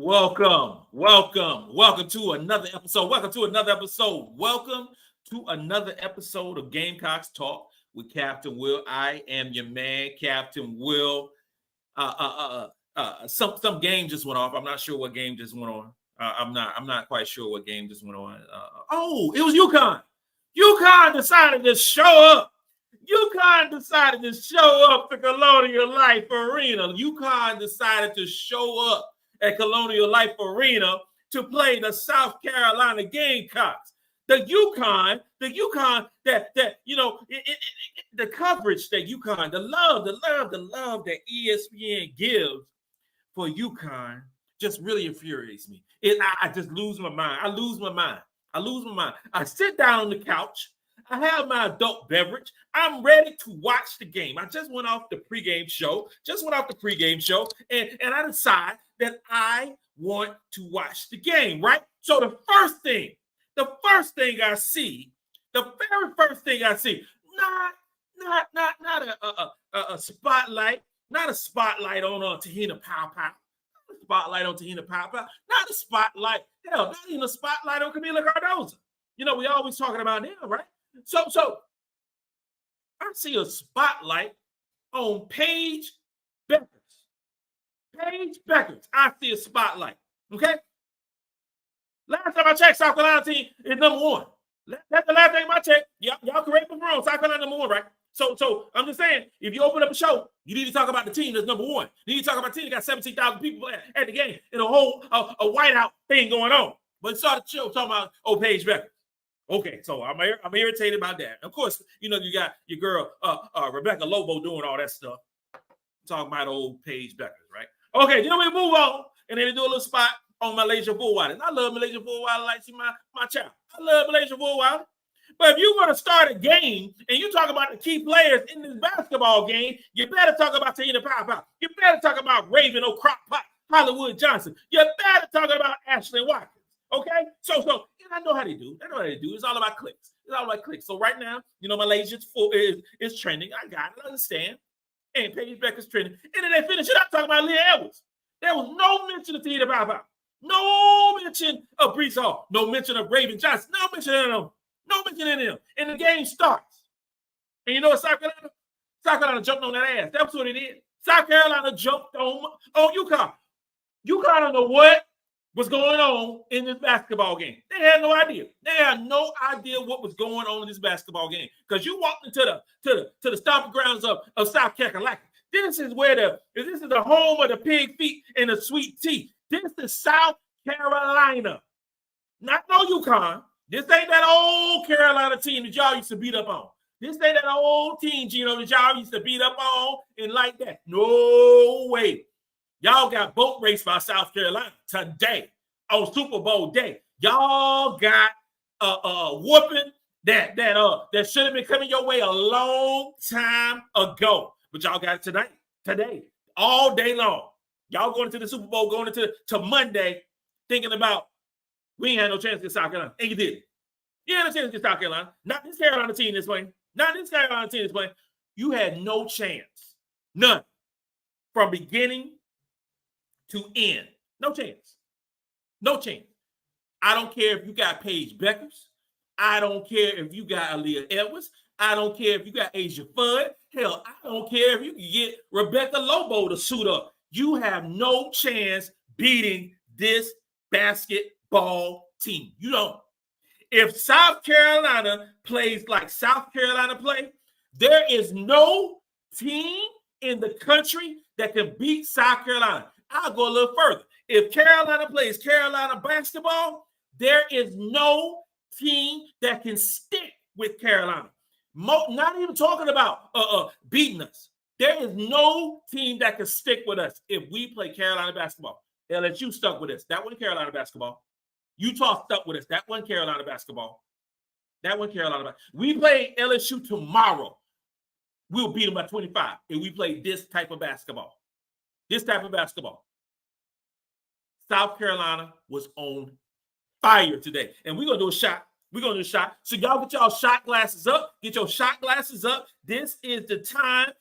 Welcome to another episode. Welcome to another episode of Gamecocks Talk with Captain Will. I am your man, Captain Will. Some game just went off. I'm not sure what game just went on. I'm not quite sure what game just went on. It was UConn. UConn decided to show up. UConn decided to show up to Colonial Life Arena. UConn decided to show up at Colonial Life Arena to play the South Carolina Gamecocks. The UConn that the coverage that UConn, the love that ESPN gives for UConn just really infuriates me. I just lose my mind. I lose my mind. I sit down on the couch. I have my adult beverage. I'm ready to watch the game. I just went off the pregame show. And I decide that I want to watch the game, right? So the very first thing I see, not a spotlight, not a spotlight on Te-Hina Paopao, not a spotlight, hell, not even a spotlight on Camila Cardoza. You know, we always talking about them, right? So I see a spotlight on Paide Buekers. I see a spotlight. Okay. Last time I checked, South Carolina team is number one. That's the last time I checked. Y'all correct me if I'm wrong. South Carolina number one, right? So I'm just saying, if you open up a show, you need to talk about the team that's number one. You need to talk about the team that got 17,000 people at the game and a whole a whiteout thing going on. But it started the show talking about Paide Buekers. Okay, so I'm irritated about that. Of course, you got your girl Rebecca Lobo doing all that stuff. Talking about old Paide Buekers, right? Okay, then we move on, and then they do a little spot on MiLaysia Fulwiley. And I love MiLaysia Fulwiley like she's my child. I love MiLaysia Fulwiley. But if you're going to start a game and you talk about the key players in this basketball game, you better talk about Te-Hina Paopao. You better talk about Raven O'Crockpot, Hollywood Johnson. You better talk about Ashlyn Watkins. Okay? So and I know how they do. It's all about clicks. So right now, MiLaysia is trending. I got it. I understand. And Paide Buekers trending. And then they finish it up talking about Aaliyah Edwards. There was no mention of Te-Hina Paopao. No mention of Bree Hall. No mention of Raven Johnson. No mention of them. And the game starts. And you know what South Carolina? South Carolina jumped on that ass. That's what it is. South Carolina jumped on UConn. UConn don't know what was going on in this basketball game. They had no idea. They had no idea what was going on in this basketball game. Because you walked into the stomping grounds of South Carolina. This is the home of the pig feet and the sweet tea. This is South Carolina. Not no UConn. This ain't that old Carolina team that y'all used to beat up on. This ain't that old team, Geno, that y'all used to beat up on and like that. No way. Y'all got boat raced by South Carolina today on Super Bowl day. Y'all got a whooping that should have been coming your way a long time ago. But y'all got it today, all day long. Y'all going into the Super Bowl, going into Monday, thinking about we ain't had no chance against South Carolina. And you did it. You had no chance against South Carolina. Not this Carolina team this way. You had no chance. None. From beginning to end. No chance. I don't care if you got Paide Buekers. I don't care if you got Aaliyah Edwards. I don't care if you got Asia Fudd. Hell, I don't care if you can get Rebecca Lobo to suit up. You have no chance beating this basketball team. You don't. If South Carolina plays like South Carolina play, there is no team in the country that can beat South Carolina. I'll go a little further. If Carolina plays Carolina basketball, there is no team that can stick with Carolina. Not even talking about beating us. There is no team that can stick with us if we play Carolina basketball. LSU stuck with us. That wasn't Carolina basketball. Utah stuck with us. That wasn't Carolina basketball. We play LSU tomorrow. We'll beat them by 25 if we play this type of basketball. South Carolina was on fire today. And we're going to do a shot. So y'all get y'all shot glasses up. This is the time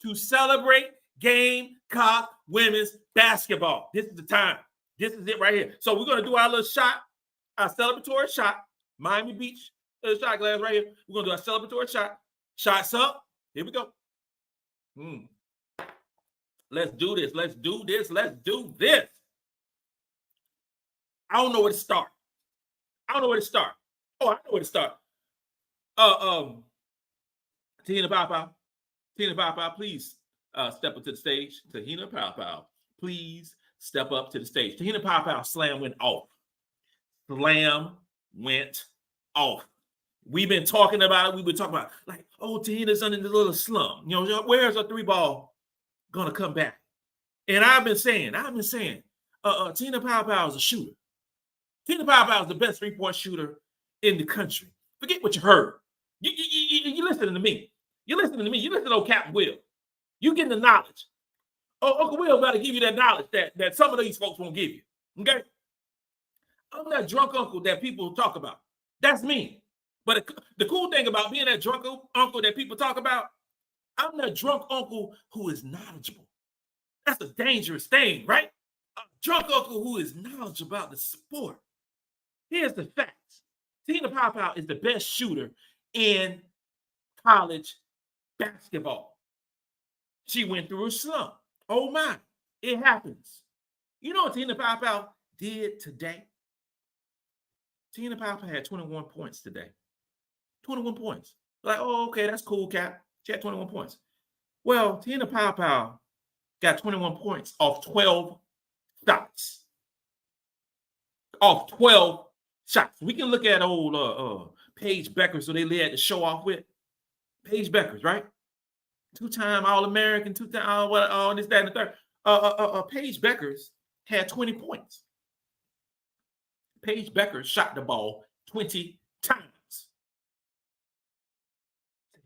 to celebrate Gamecock women's basketball. This is the time. This is it right here. So we're going to do our little shot, our celebratory shot. Miami Beach shot glass right here. We're going to do our celebratory shot. Shots up. Here we go. Let's do this. Let's do this. Let's do this. I don't know where to start. Oh, I know where to start. Te-Hina Paopao. Te-Hina Paopao, please step up to the stage. Te-Hina Paopao, please step up to the stage. Te-Hina Paopao slam went off. We've been talking about it. We've been talking about like, oh, Te-Hina's under the little slump. You know, where's a 3-ball gonna come back? And I've been saying, Te-Hina Paopao is a shooter. Te-Hina Paopao is the best 3-point shooter in the country. Forget what you heard. You listening to me. You listen to old Captain Will. You getting the knowledge. Oh, Uncle Will got to give you that knowledge that some of these folks won't give you. Okay? I'm that drunk uncle that people talk about. That's me. But the cool thing about being that drunk uncle that people talk about, I'm that drunk uncle who is knowledgeable. That's a dangerous thing, right? A drunk uncle who is knowledgeable about the sport. Here's the facts. Te-Hina Paopao is the best shooter in college basketball. She went through a slump. Oh my, it happens. You know what Te-Hina Paopao did today? Te-Hina Paopao had 21 points today. 21 points. Like, oh, okay, that's cool, Cap. She had 21 points. Well, Te-Hina Paopao got 21 points off 12 shots. Off 12 shots. We can look at old Paide Buekers, so they had to show off with. Paide Buekers, right? 2-time All-American, 2-time this, that, and the third. Paide Buekers had 20 points. Paide Buekers shot the ball 20 times.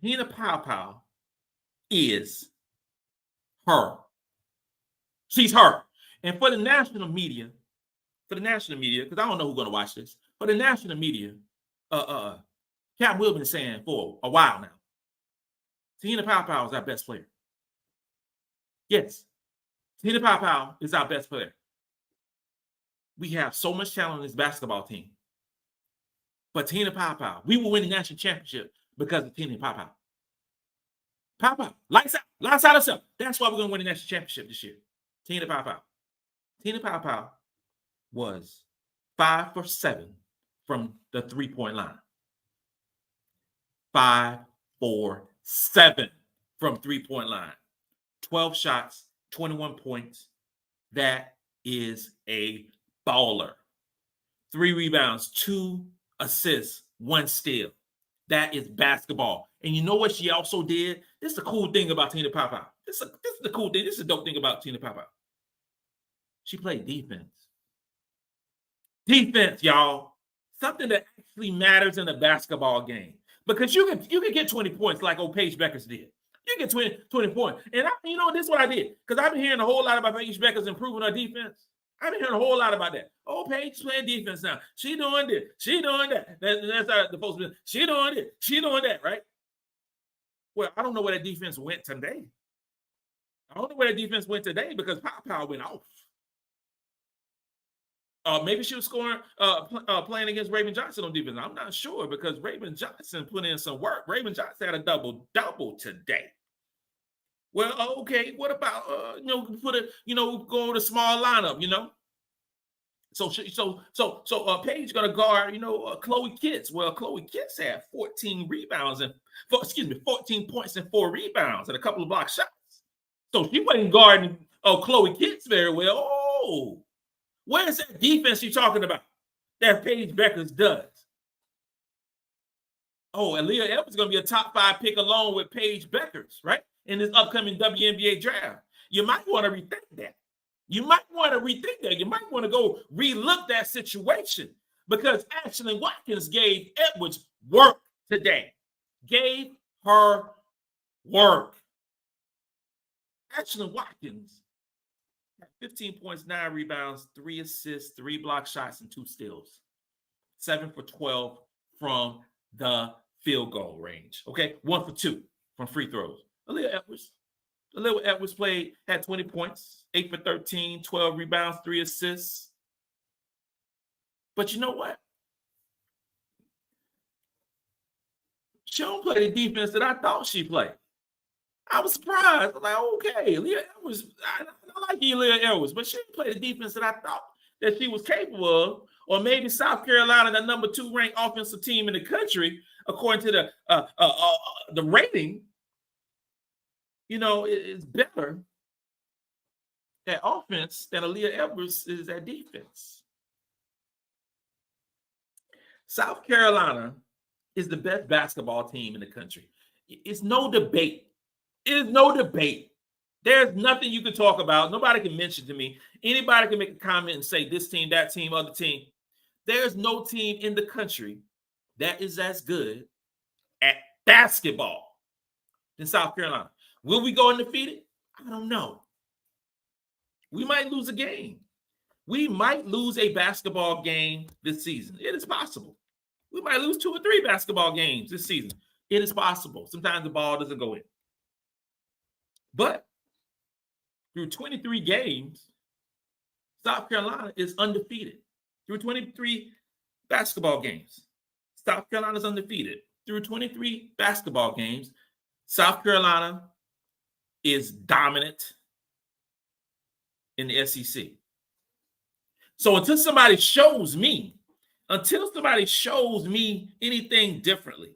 Te-Hina Paopao is her. She's her. And for the national media, because I don't know who's going to watch this, for the national media, Captain Will been saying for a while now, Te-Hina Paopao is our best player. Yes, Te-Hina Paopao is our best player. We have so much talent on this basketball team. But Te-Hina Paopao, we will win the national championship because of Te-Hina Paopao. Paopao, lights out herself. That's why we're going to win the national championship this year. Te-Hina Paopao. Te-Hina Paopao was 5 for 7 from the 3-point line. 5 for 7 from 3-point line. 12 shots, 21 points. That is a baller. 3 rebounds, 2 assists, 1 steal. That is basketball. And you know what she also did? This is the cool thing about Te-Hina Paopao. This is the cool thing. This is the dope thing about Te-Hina Paopao. She played defense. Defense, y'all. Something that actually matters in a basketball game. Because you can get 20 points like old Paide Buekers did. You get 20 points. And this is what I did. Because I've been hearing a whole lot about Paide Buekers improving her defense. I've been hearing a whole lot about that. Oh, Paige's playing defense now. She doing this. She doing that. That's how the folks been. She doing it. She doing that, right? Well, I don't know where that defense went today. Because Paopao went off. Maybe she was scoring, playing against Raven Johnson on defense. I'm not sure because Raven Johnson put in some work. Raven Johnson had a double-double today. Well, okay. What about go to small lineup? So Paige gonna guard Chloe Kitts. Well, Chloe Kitts had 14 rebounds 14 points and 4 rebounds and a couple of block shots. So she wasn't guarding Chloe Kitts very well. Oh. Where's that defense you're talking about that Paide Buekers does? Oh, Aaliyah Edwards is going to be a top 5 pick along with Paide Buekers, right? In this upcoming WNBA draft. You might want to rethink that. You might want to go relook that situation because Ashlyn Watkins gave Edwards work today. Gave her work. Ashlyn Watkins 15 points, 9 rebounds, 3 assists, 3 block shots, and 2 steals. 7 for 12 from the field goal range. Okay, 1 for 2 from free throws. Aaliyah Edwards, Aaliyah Edwards had 20 points, 8 for 13, 12 rebounds, 3 assists. But you know what? She don't play the defense that I thought she played. I was surprised. I'm like, okay, Aaliyah Edwards, I like Aaliyah Edwards, but she didn't play the defense that I thought that she was capable of. Or maybe South Carolina, the number 2 ranked offensive team in the country, according to the rating, is better at offense than Aaliyah Edwards is at defense. South Carolina is the best basketball team in the country. It's no debate. It's no debate. There's nothing you can talk about. Nobody can mention to me. Anybody can make a comment and say this team, that team, other team. There's no team in the country that is as good at basketball than South Carolina. Will we go undefeated? I don't know. We might lose a game. We might lose a basketball game this season. It is possible. We might lose 2 or 3 basketball games this season. It is possible. Sometimes the ball doesn't go in. But through 23 games, South Carolina is undefeated. Through 23 basketball games, South Carolina is undefeated. Through 23 basketball games, South Carolina is dominant in the SEC. So until somebody shows me anything differently,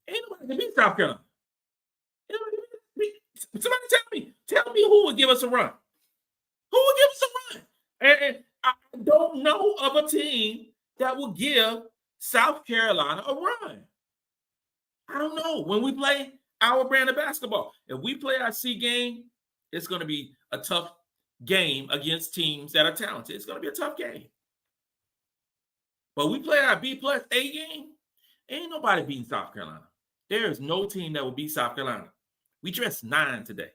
ain't nobody can beat South Carolina. Somebody tell me who would give us a run. Who would give us a run? And I don't know of a team that will give South Carolina a run. I don't know. When we play our brand of basketball, if we play our C game, it's going to be a tough game against teams that are talented. It's going to be a tough game. But we play our B plus A game, ain't nobody beating South Carolina. There is no team that will beat South Carolina. We dressed 9 today.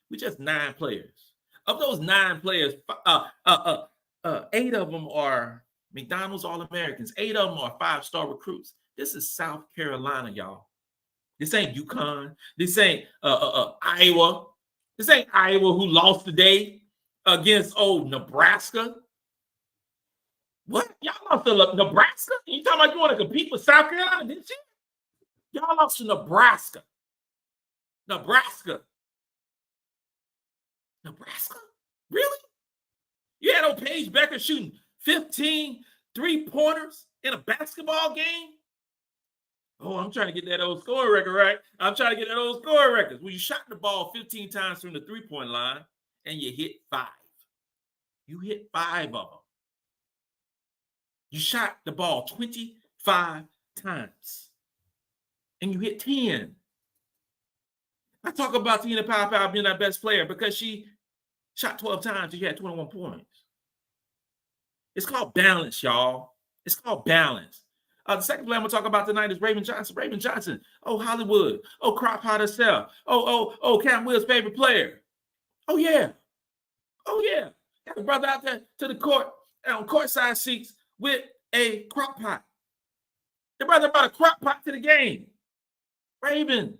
We just 9 players. Of those 9 players, 8 of them are McDonald's All-Americans. 8 of them are 5-star recruits. This is South Carolina, y'all. This ain't UConn. This ain't Iowa. This ain't Iowa who lost today against Nebraska. What? Y'all lost to Nebraska? You talking about you want to compete with South Carolina, didn't you? Y'all lost to Nebraska. Nebraska? Really? You had old Paide Buekers shooting 15 3-pointers in a basketball game? Oh, I'm trying to get that old scoring record, right? I'm trying to get that old scoring record. Well, you shot the ball 15 times from the 3-point line and you hit 5. You hit 5 of them. You shot the ball 25 times and you hit 10. I talk about Te-Hina Paopao being our best player because she shot 12 times and she had 21 points. It's called balance, y'all. It's called balance. The second player I'm going to talk about tonight is Raven Johnson. Raven Johnson. Oh, Hollywood. Oh, Crock Pot herself. Oh, Cam Will's favorite player. Oh, yeah. Got the brother out there to the court on courtside seats with a crock pot. The brother brought a crock pot to the game. Raven,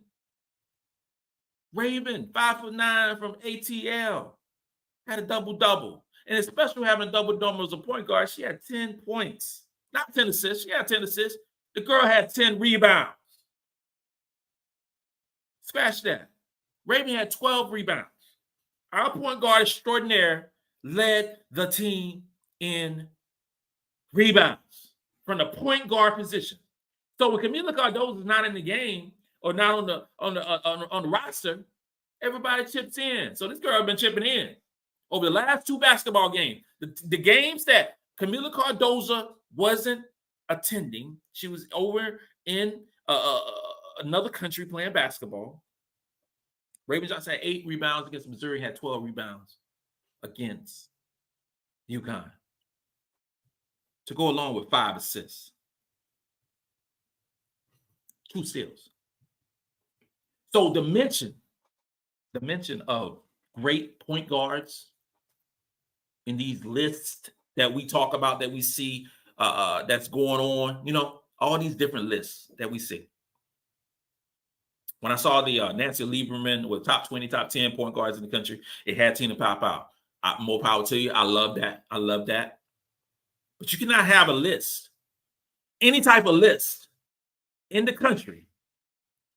5'9" from ATL. Had a double-double. And it's special having a double-double as a point guard. She had 10 points. Not 10 assists. She had 10 assists. The girl had 10 rebounds. Scratch that. Raven had 12 rebounds. Our point guard extraordinaire led the team in rebounds from the point guard position. So when Kamilla Cardozo is not in the game or not on the roster, everybody chips in. So this girl has been chipping in over the last 2 basketball games. The games that Kamilla Cardozo wasn't attending, she was over in another country playing basketball. Raven Johnson had 8 rebounds against Missouri, had 12 rebounds against UConn to go along with 5 assists, 2 steals. So the mention of great point guards in these lists that we talk about, that we see that's going on, all these different lists that we see. When I saw the Nancy Lieberman with top 20, top 10 point guards in the country, it had Te-Hina Paopao. More power to you. I love that. I love that. But you cannot have a list, any type of list in the country,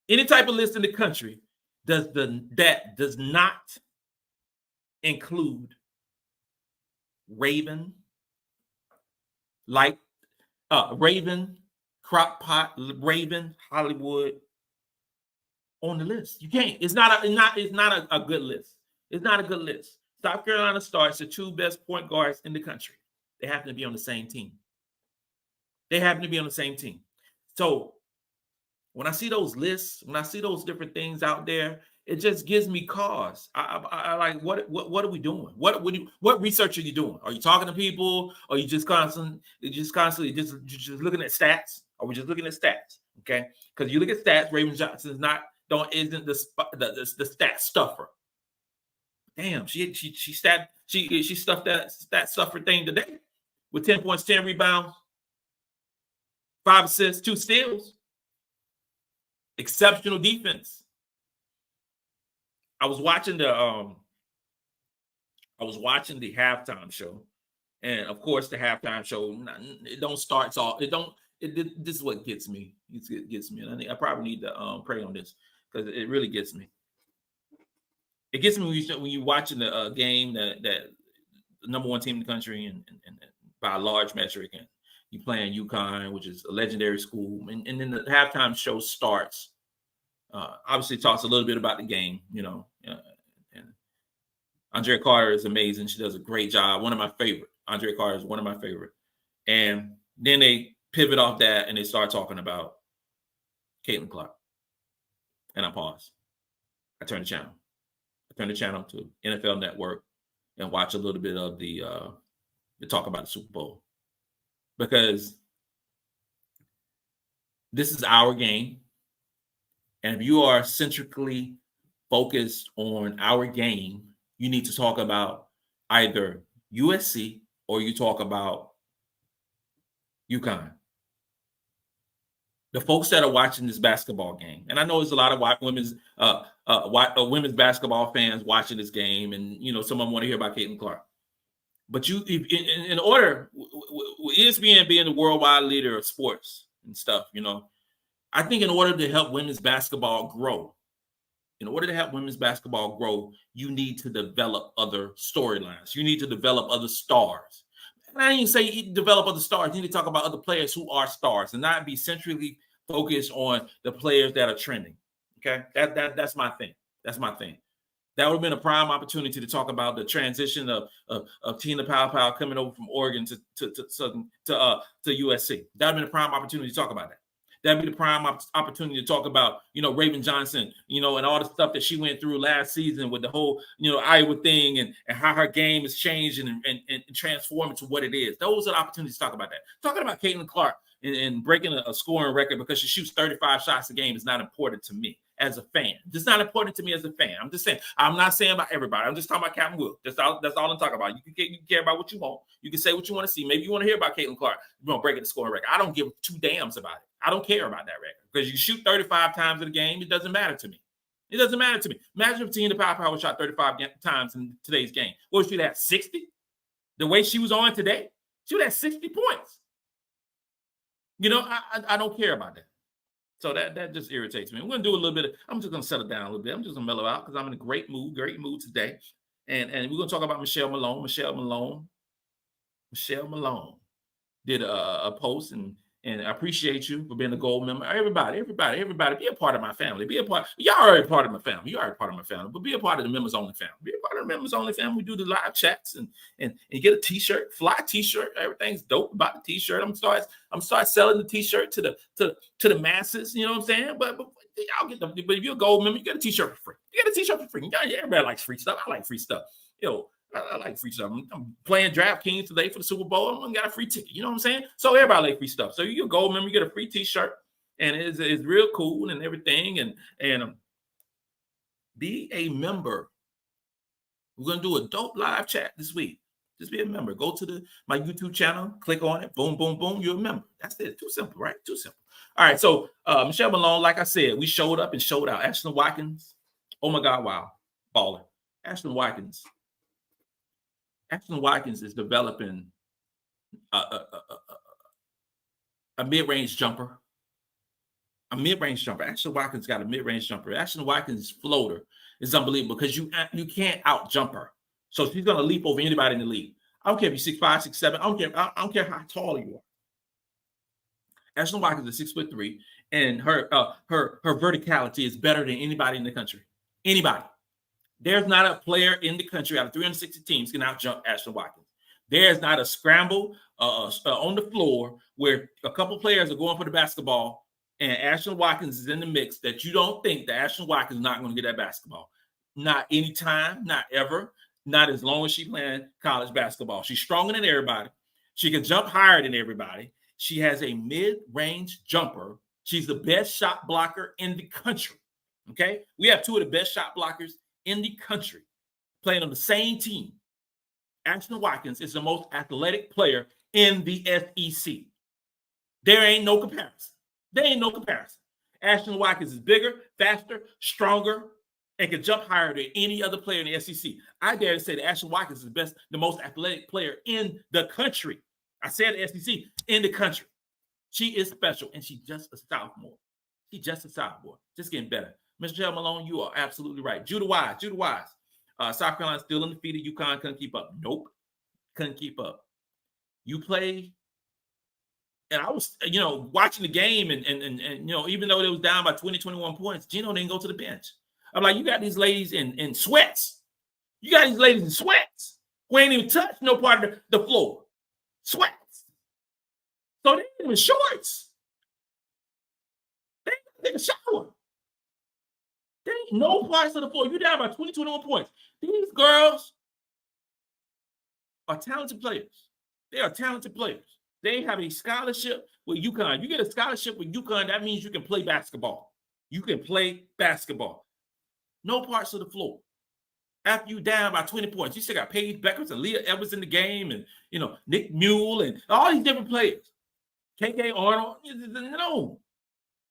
any type of list in the country that does not include Raven, Raven, Crockpot, Raven, Hollywood on the list. You can't. It's not a good list. It's not a good list. South Carolina starts the 2 best point guards in the country. They happen to be on the same team. They happen to be on the same team. So when I see those lists, when I see those different things out there, it just gives me cause. I like, what are we doing? What research are you doing? Are you talking to people? Or are you just constantly looking at stats? Are we just looking at stats? Okay, because you look at stats, Raven Johnson isn't the stat stuffer. Damn, she stuffed that stat stuffer thing today with 10 points, 10 rebounds, 5 assists, 2 steals. Exceptional defense. I was watching the halftime show, and of course the halftime show this is what gets me. It gets me, and I probably need to pray on this because it really gets me. It gets me when you're watching the game that the number 1 team in the country and by a large metric, and you playing UConn, which is a legendary school, and then the halftime show starts. Obviously, talks a little bit about the game, and Andrea Carter is amazing. She does a great job. One of my favorite. Andrea Carter is one of my favorite. And then they pivot off that and they start talking about Caitlin Clark. And I pause. I turn the channel. To NFL Network and watch a little bit of the talk about the Super Bowl. Because this is our game. And if you are centrically focused on our game, you need to talk about either USC or you talk about UConn. The folks that are watching this basketball game, and I know there's a lot of women's basketball fans watching this game, and some of them want to hear about Caitlin Clark. But in order, ESPN being the worldwide leader of sports and stuff, I think in order to help women's basketball grow, you need to develop other storylines. You need to develop other stars. And I didn't say develop other stars. You need to talk about other players who are stars and not be centrally focused on the players that are trending. Okay, that's my thing. That's my thing. That would have been a prime opportunity to talk about the transition of Te-Hina Paopao coming over from Oregon to USC. That would have been a prime opportunity to talk about that. That'd be the prime opportunity to talk about, Raven Johnson, and all the stuff that she went through last season with the whole, Iowa thing and how her game is changing and transforming to what it is. Those are the opportunities to talk about that. Talking about Caitlin Clark and breaking a scoring record because she shoots 35 shots a game is not important to me as a fan. It's not important to me as a fan. I'm just saying. I'm not saying about everybody. I'm just talking about Captain Will. That's all I'm talking about. You can care about what you want. You can say what you want to see. Maybe you want to hear about Caitlin Clark, breaking the scoring record. I don't give 2 damns about it. I don't care about that record because you shoot 35 times in a game. It doesn't matter to me. It doesn't matter to me. Imagine if Te-Hina Paopao shot 35 times in today's game. What was she at 60? The way she was on today, she was at 60 points. I don't care about that. So that just irritates me. I'm going to do a little bit. I'm just going to settle down a little bit. I'm just going to mellow out because I'm in a great mood today. And we're going to talk about Michelle Malone. Michelle Malone did a post and I appreciate you for being a gold member. Everybody, be a part of my family. Y'all already part of my family. But be a part of the members only family. Be a part of the members only family. We do the live chats and get a t-shirt, fly t-shirt. Everything's dope about the t-shirt. I'm start selling the t-shirt to the masses. You know what I'm saying? But y'all get but if you're a gold member, you get a t-shirt for free. Everybody likes free stuff. I like free stuff. I like free stuff. I'm playing DraftKings today for the Super Bowl. I'm gonna get a free ticket. You know what I'm saying? So everybody like free stuff. So you're a gold member, you get a free t-shirt, and it's real cool and everything. And be a member. We're gonna do a dope live chat this week. Just be a member. Go to my YouTube channel, click on it, boom, boom, boom, you're a member. That's it. Too simple, right? Too simple. All right, so Michelle Malone, like I said, we showed up and showed out. Ashlyn Watkins, oh my God, wow, baller. Ashlyn Watkins is developing a mid-range jumper. A mid-range jumper. Ashlyn Watkins got a mid-range jumper. Ashlyn Watkins' floater is unbelievable because you can't out-jump her. So she's going to leap over anybody in the league. I don't care if you're 6'5", 6'7". I don't care how tall you are. Ashlyn Watkins is 6'3", and her verticality is better than anybody in the country. Anybody. There's not a player in the country out of 360 teams can out-jump Ashlyn Watkins. There's not a scramble on the floor where a couple players are going for the basketball and Ashlyn Watkins is in the mix that you don't think that Ashlyn Watkins is not going to get that basketball. Not anytime, not ever, not as long as she's playing college basketball. She's stronger than everybody. She can jump higher than everybody. She has a mid-range jumper. She's the best shot blocker in the country. Okay? We have two of the best shot blockers in the country playing on the same team. Ashlyn Watkins is the most athletic player in the SEC. There ain't no comparison. Ashlyn Watkins is bigger, faster, stronger, and can jump higher than any other player in the SEC. I dare to say that Ashlyn Watkins is the most athletic player in the country. I said the SEC, in the country. She is special, and she's just a sophomore. Just getting better. Michelle Malone, you are absolutely right. Judah Wise. South Carolina still undefeated. UConn couldn't keep up. Nope. Couldn't keep up. You play, and I was, watching the game, and even though it was down by 20, 21 points, Geno didn't go to the bench. I'm like, you got these ladies in sweats. You got these ladies in sweats who ain't even touched no part of the floor. Sweats. So they ain't even shorts. They ain't take a shower. There ain't no parts of the floor. You're down by 20, 21 points. These girls are talented players. They are talented players. They have a scholarship with UConn. You get a scholarship with UConn, that means you can play basketball. No parts of the floor. After you down by 20 points, you still got Paide Buekers and Aaliyah Edwards in the game, and Nika Muhl and all these different players. KK Arnold.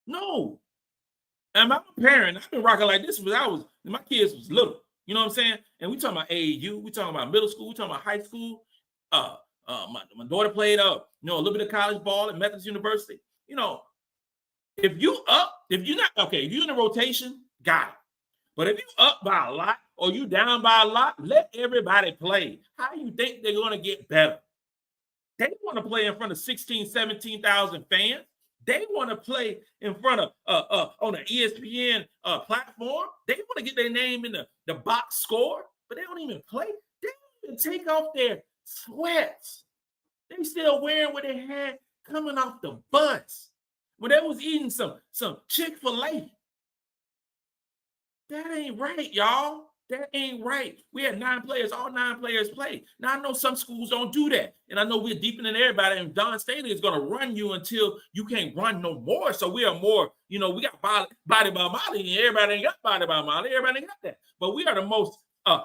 No. And I'm a parent. I've been rocking like this when my kids was little. You know what I'm saying? And we talking about AAU. We talking about middle school. We talking about high school. My daughter played a little bit of college ball at Methodist University. If you're in a rotation, got it. But if you up by a lot or you down by a lot, let everybody play. How do you think they're going to get better? They want to play in front of 16, 17,000 fans. They want to play in front of on an ESPN platform. They want to get their name in the box score, but they don't even play. They don't even take off their sweats. They still wearing what they had coming off the bus when they was eating some Chick-fil-A. That ain't right, y'all. That ain't right. We had 9 players. All 9 players played. Now, I know some schools don't do that. And I know we're deeper than everybody. And Dawn Staley is going to run you until you can't run no more. So we are more, we got body by Molly. And everybody ain't got body by Molly. Everybody ain't got that. But we are the most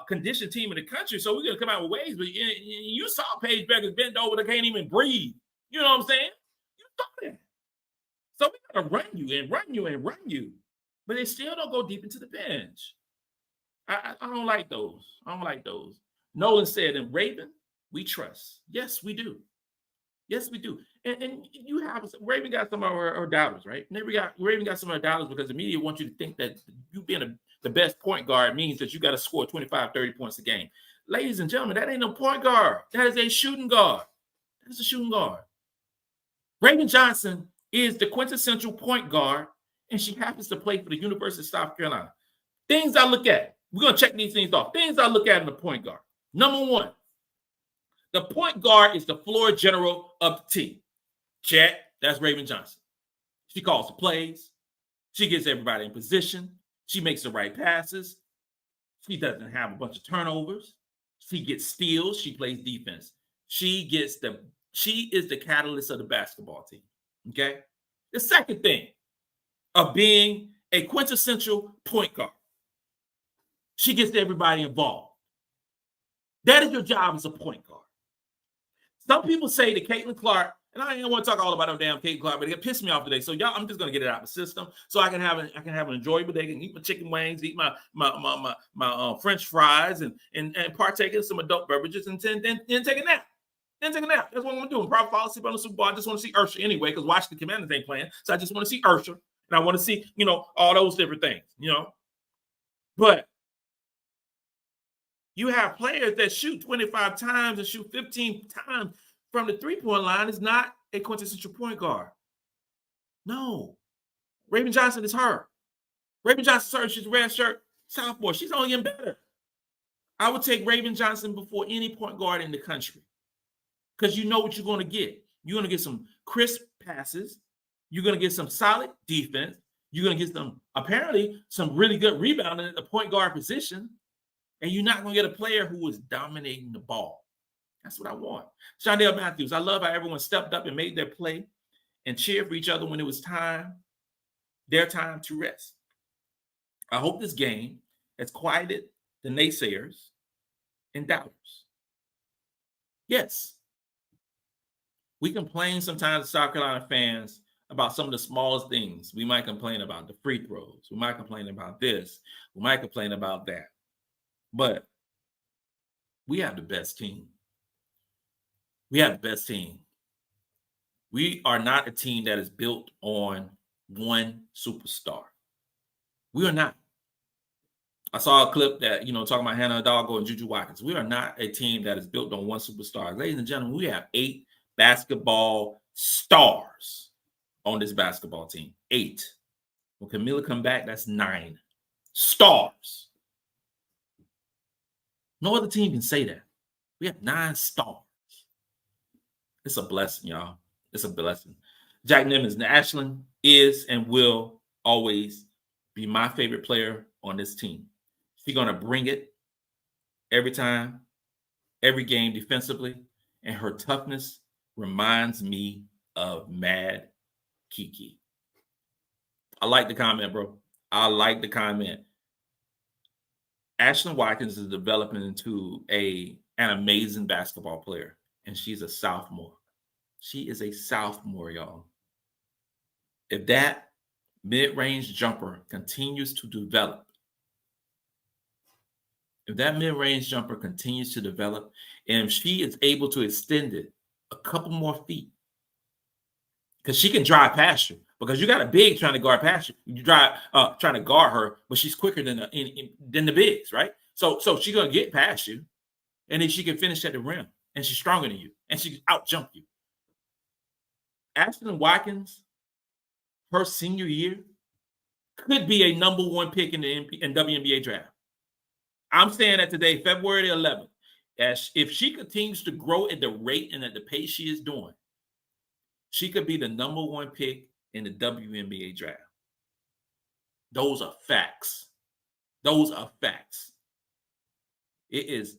conditioned team in the country. So we're going to come out with ways. But you saw Paide Buekers bent over. They can't even breathe. You know what I'm saying? You saw that. So we got to run you and run you and run you. But they still don't go deep into the bench. I don't like those. Nolan said, in Raven, we trust. Yes, we do. And you have Raven got some of her dollars, right? Raven got some of her dollars because the media wants you to think that you being the best point guard means that you got to score 25, 30 points a game. Ladies and gentlemen, that ain't no point guard. That is a shooting guard. Raven Johnson is the quintessential point guard, and she happens to play for the University of South Carolina. Things I look at. We're going to check these things off. Things I look at in the point guard. Number 1, the point guard is the floor general of the team. Check. That's Raven Johnson. She calls the plays. She gets everybody in position. She makes the right passes. She doesn't have a bunch of turnovers. She gets steals. She plays defense. She is the catalyst of the basketball team. Okay? The second thing of being a quintessential point guard, she gets everybody involved. That is your job as a point guard. Some people say that Caitlin Clark, and I don't want to talk all about them damn Caitlin Clark, but it pissed me off today. So y'all, I'm just gonna get it out of the system so I can have an enjoyable day. I can eat my chicken wings, eat my French fries, and partake in some adult beverages, and then take a nap. Then take a nap. That's what I'm doing. Probably fall asleep on the Super Bowl. I just want to see Ursher anyway, because Washington Commanders ain't playing. So I just want to see Ursher, and I want to see, all those different things, But you have players that shoot 25 times and shoot 15 times from the three-point line is not a quintessential point guard. No. Raven Johnson is her. Raven Johnson is her. She's a red shirt sophomore. She's only getting better. I would take Raven Johnson before any point guard in the country, because you know what you're going to get. You're going to get some crisp passes. You're going to get some solid defense. You're going to get apparently some really good rebounding at the point guard position. And you're not going to get a player who is dominating the ball. That's what I want. Shondell Matthews, I love how everyone stepped up and made their play and cheered for each other when it was their time to rest. I hope this game has quieted the naysayers and doubters. Yes, we complain sometimes as South Carolina fans about some of the smallest things. We might complain about the free throws. We might complain about this. We might complain about that. But we have the best team. We have the best team. We are not a team that is built on one superstar. We are not. I saw a clip that, talking about Hannah Hidalgo and Juju Watkins. We are not a team that is built on one superstar. Ladies and gentlemen, we have 8 basketball stars on this basketball team. 8. When Camilla come back, that's 9 stars. No other team can say that. We have 9 stars. It's a blessing, y'all. It's a blessing. Jack Nimmons, Ashlyn is and will always be my favorite player on this team. She's going to bring it every time, every game defensively, and her toughness reminds me of Mad Kiki. I like the comment, bro. I like the comment. Ashlyn Watkins is developing into an amazing basketball player, and she's a sophomore. She is a sophomore, y'all. If that mid-range jumper continues to develop, and if she is able to extend it a couple more feet, because she can drive past you, because you got a big trying to guard past you. You trying to guard her, but she's quicker than the bigs, right? So she's gonna get past you, and then she can finish at the rim, and she's stronger than you, and she can out jump you. Ashlyn Watkins, her senior year, could be a number 1 pick in the WNBA draft. I'm saying that today, February 11th, if she continues to grow at the rate and at the pace she is doing, she could be the number 1 pick in the WNBA draft. Those are facts. It is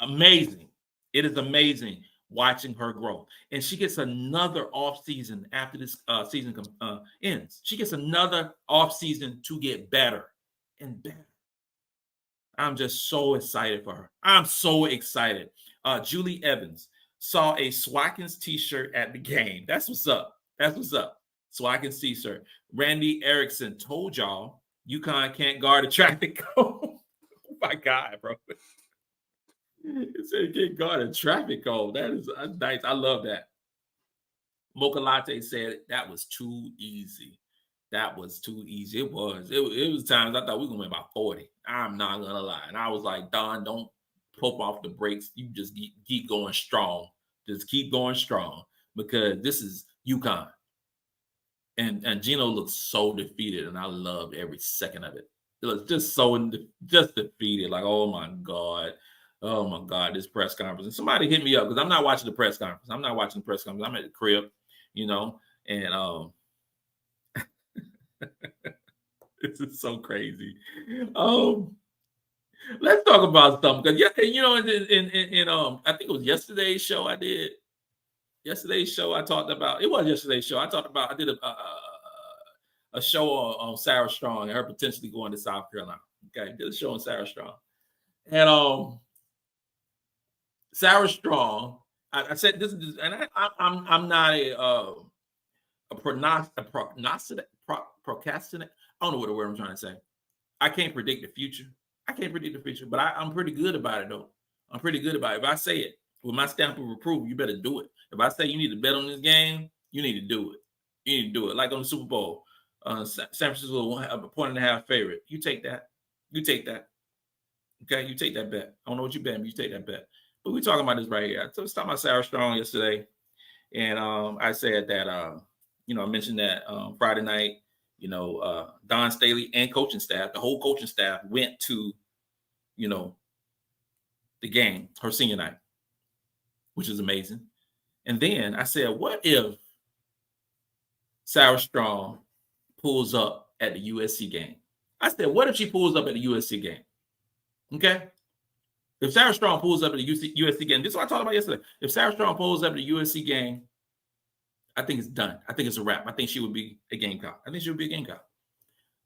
amazing. It is amazing watching her grow. And she gets another offseason after this season ends. She gets another offseason to get better and better. I'm just so excited for her. I'm so excited. Julie Evans saw a Swatkins t-shirt at the game. That's what's up. Swatkins t-shirt. Randy Erickson told y'all UConn can't guard a traffic cone. Oh my God, bro. It said you can't guard a traffic cone. That is nice. I love that. Mocha Latte said that was too easy. It was. It was times I thought we were going to win by 40. I'm not going to lie. And I was like, Don, don't pump off the brakes. You just keep going strong. Just keep going strong, because this is UConn. And Geno looks so defeated, and I loved every second of it. It was just just defeated. Like, oh my God, this press conference. And somebody hit me up, because I'm not watching the press conference. I'm at the crib, and this is so crazy. Let's talk about something, because in I think it was yesterday's show I did. Yesterday's show I talked about. It was yesterday's show. I did a show on Sarah Strong and her potentially going to South Carolina. Okay, did a show on Sarah Strong, and Sarah Strong. I said this is, and I'm not a procrastinator. I don't know what the word I'm trying to say. I can't predict the future. But I'm pretty good about it, though. I'm pretty good about it. If I say it with my stamp of approval, you better do it. If I say you need to bet on this game, you need to do it. You need to do it. Like on the Super Bowl, San Francisco a 1.5 favorite. You take that. Okay, you take that bet. I don't know what you bet, but you take that bet. But we're talking about this right here. So I was talking about Sarah Strong yesterday, and I said that I mentioned that Friday night, Dawn Staley and coaching staff, the whole coaching staff went to, the game, her senior night, which is amazing. And then I said, what if Sarah Strong pulls up at the USC game? I said, what if she pulls up at the USC game? Okay. If Sarah Strong pulls up at the USC game, this is what I talked about yesterday. If Sarah Strong pulls up at the USC game, I think it's done. I think it's a wrap. I think she would be a Gamecock.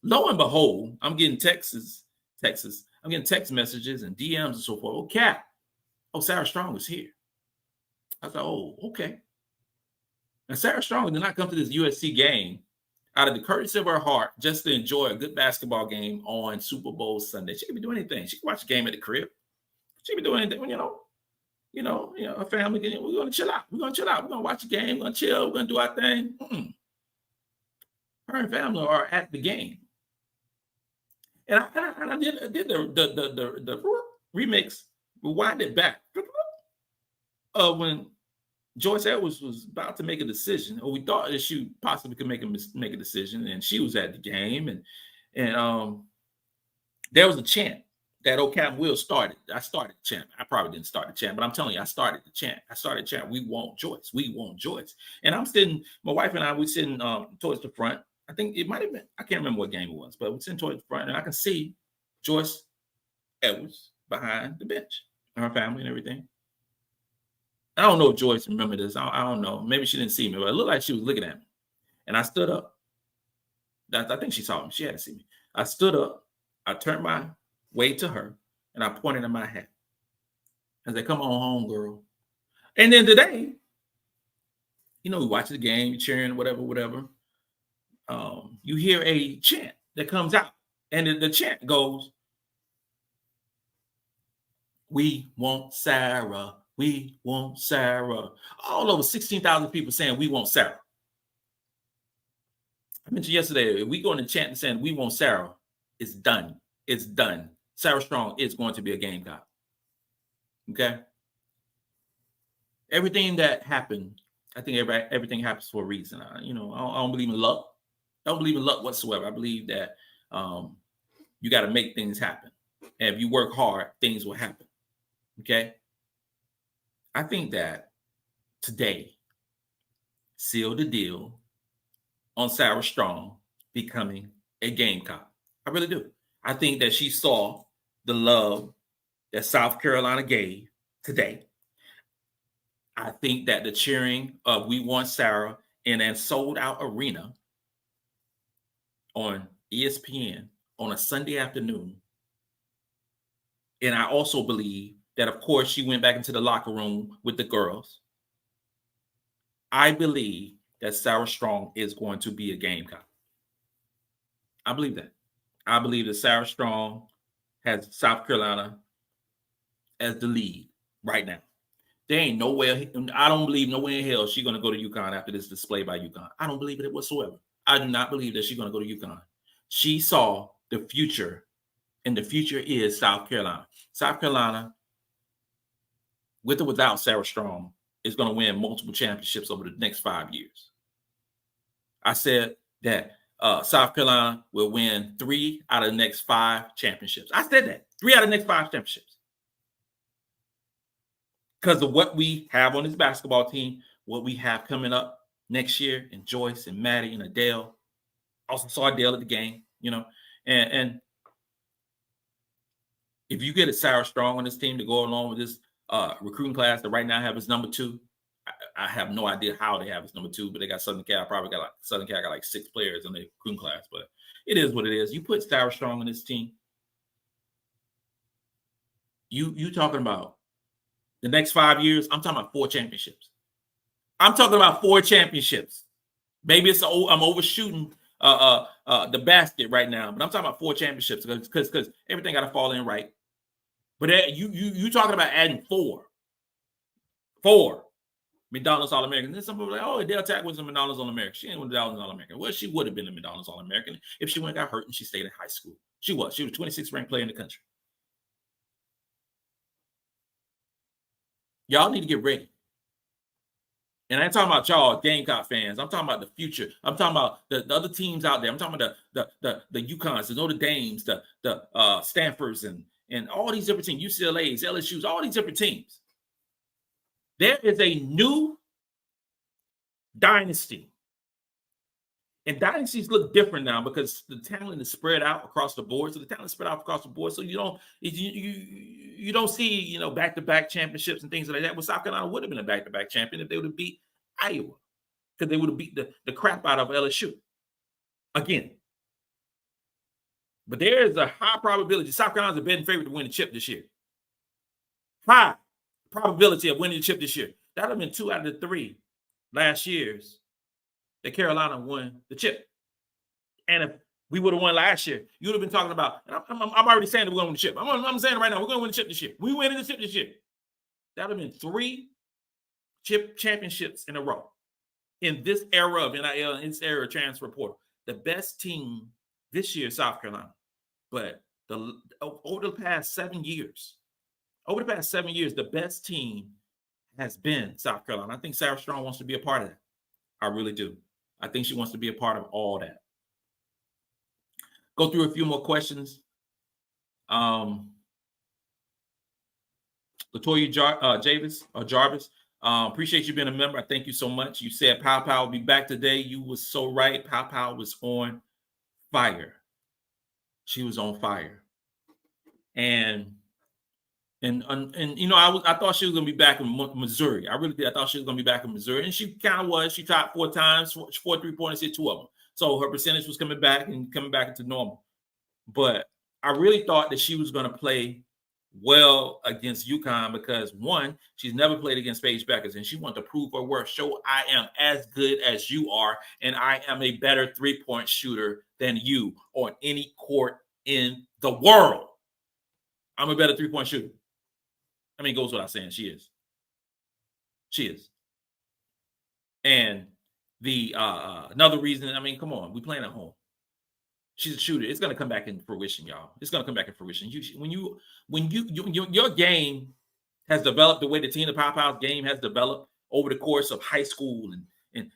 Lo and behold, I'm getting texts. I'm getting text messages and DMs and so forth. Oh, Cat. Oh, Sarah Strong is here. I thought, oh, okay. And Sarah Strong did not come to this USC game out of the courtesy of her heart just to enjoy a good basketball game on Super Bowl Sunday. She could be doing anything. She could watch the game at the crib. She could be doing anything, her family, we're going to chill out. We're going to watch the game. We're going to chill. We're going to do our thing. Her and family are at the game. And I did the remix, rewind it back. When Joyce Edwards was about to make a decision, or we thought that she possibly could make a decision, and she was at the game, and there was a chant that old Captain Will started. I started the chant. I probably didn't start the chant, but I'm telling you, I started the chant. We want Joyce. We want Joyce. And I'm sitting, my wife and I, we're sitting towards the front. I think it might have been, I can't remember what game it was, but we're sitting towards the front, and I can see Joyce Edwards behind the bench, and her family and everything. I don't know if Joyce remembered this. I don't know. Maybe she didn't see me, but it looked like she was looking at me. And I stood up. I think she saw me. She had to see me. I stood up. I turned my way to her, and I pointed at my hat. I said, come on home, girl. And then today, we watch the game, cheering, whatever. You hear a chant that comes out, and the chant goes, we want Sarah. We want Sarah. All over 16,000 people saying we want Sarah. I mentioned yesterday, if we go in the chant and saying we want Sarah, it's done. It's done. Sarah Strong is going to be a Gamecock. Okay? Everything that happened, I think everything happens for a reason. I don't believe in luck. I don't believe in luck whatsoever. I believe that you got to make things happen. And if you work hard, things will happen. Okay? I think that today sealed the deal on Sarah Strong becoming a Gamecock. I really do. I think that she saw the love that South Carolina gave today. I think that the cheering of We Want Sarah in a sold-out arena on ESPN on a Sunday afternoon. And I also believe that, of course, she went back into the locker room with the girls. I believe that Sarah Strong is going to be a Gamecock. I believe that. I believe that Sarah Strong has South Carolina as the lead right now. There ain't nowhere, I don't believe nowhere in hell she's going to go to UConn after this display by UConn. I don't believe it whatsoever. I do not believe that she's going to go to UConn. She saw the future, and the future is South Carolina. South Carolina, with or without Sarah Strong, is going to win multiple championships over the next 5 years. I said that South Carolina will win 3 out of the next 5 championships. I said that. 3 out of the next 5 championships. Because of what we have on this basketball team, what we have coming up next year, and Joyce and Maddie and Adele. Also saw Adele at the game, and if you get a Sarah Strong on this team to go along with this recruiting class that right now have his number 2, I have no idea how they have his number 2, but they got Southern Cal. Southern Cal got like 6 players in the recruiting class, but it is what it is. You put Sarah Strong on this team. You talking about the next 5 years, I'm talking about 4 championships. I'm talking about 4 championships. Maybe I'm overshooting the basket right now, but I'm talking about 4 championships because everything got to fall in right. But you talking about adding 4 McDonald's All-American. Then some people are like, oh, Adele Tack was a McDonald's All-American. She ain't a McDonald's All-American. Well, she would have been a McDonald's All-American if she went and got hurt and she stayed in high school. She was 26th ranked player in the country. Y'all need to get ready. And I ain't talking about y'all Gamecock fans. I'm talking about the future. I'm talking about the other teams out there. I'm talking about the UConns, the Notre Dames, the Stanfords, and all these different teams, UCLA's, LSU's, all these different teams. There is a new dynasty. And dynasties look different now because the talent is spread out across the board. So the talent is spread out across the board. So you don't see, back-to-back championships and things like that. Well, South Carolina would have been a back-to-back champion if they would have beat Iowa, because they would have beat the crap out of LSU again. But there is a high probability South Carolina's a betting favorite to win the chip this year. High probability of winning the chip this year. That would have been 2 out of the 3 last year's that Carolina won the chip. And if we would have won last year, you would have been talking about, and I'm already saying that we're going to win the chip. I'm saying it right now, we're going to win the chip this year. We winning the chip this year. That would have been 3 chip championships in a row in this era of NIL, in this era of transfer portal. The best team this year is South Carolina. But over the past 7 years, the best team has been South Carolina. I think Sarah Strong wants to be a part of that. I really do. I think she wants to be a part of all that. Go through a few more questions. Latoya Jarvis, appreciate you being a member. I thank you so much. You said Paopao will be back today. You was so right. Paopao was on fire. She was on fire. And I thought she was going to be back in Missouri. I really did. I thought she was going to be back in Missouri. And she kind of was. She shot 4 times, 4 3-pointers, hit 2 of them. So her percentage was coming back into normal. But I really thought that she was going to play well against UConn because, one, she's never played against Paide Buekers, and she wanted to prove her worth, show I am as good as you are, and I am a better 3-point shooter than you on any court in the world. I'm a better 3-point shooter. I mean, it goes without saying, she is. She is. And the another reason, I mean, come on, we playing at home. She's a shooter. It's going to come back in fruition, y'all. It's going to come back in fruition. Your game has developed the way the Te-Hina Paopao's game has developed over the course of high school and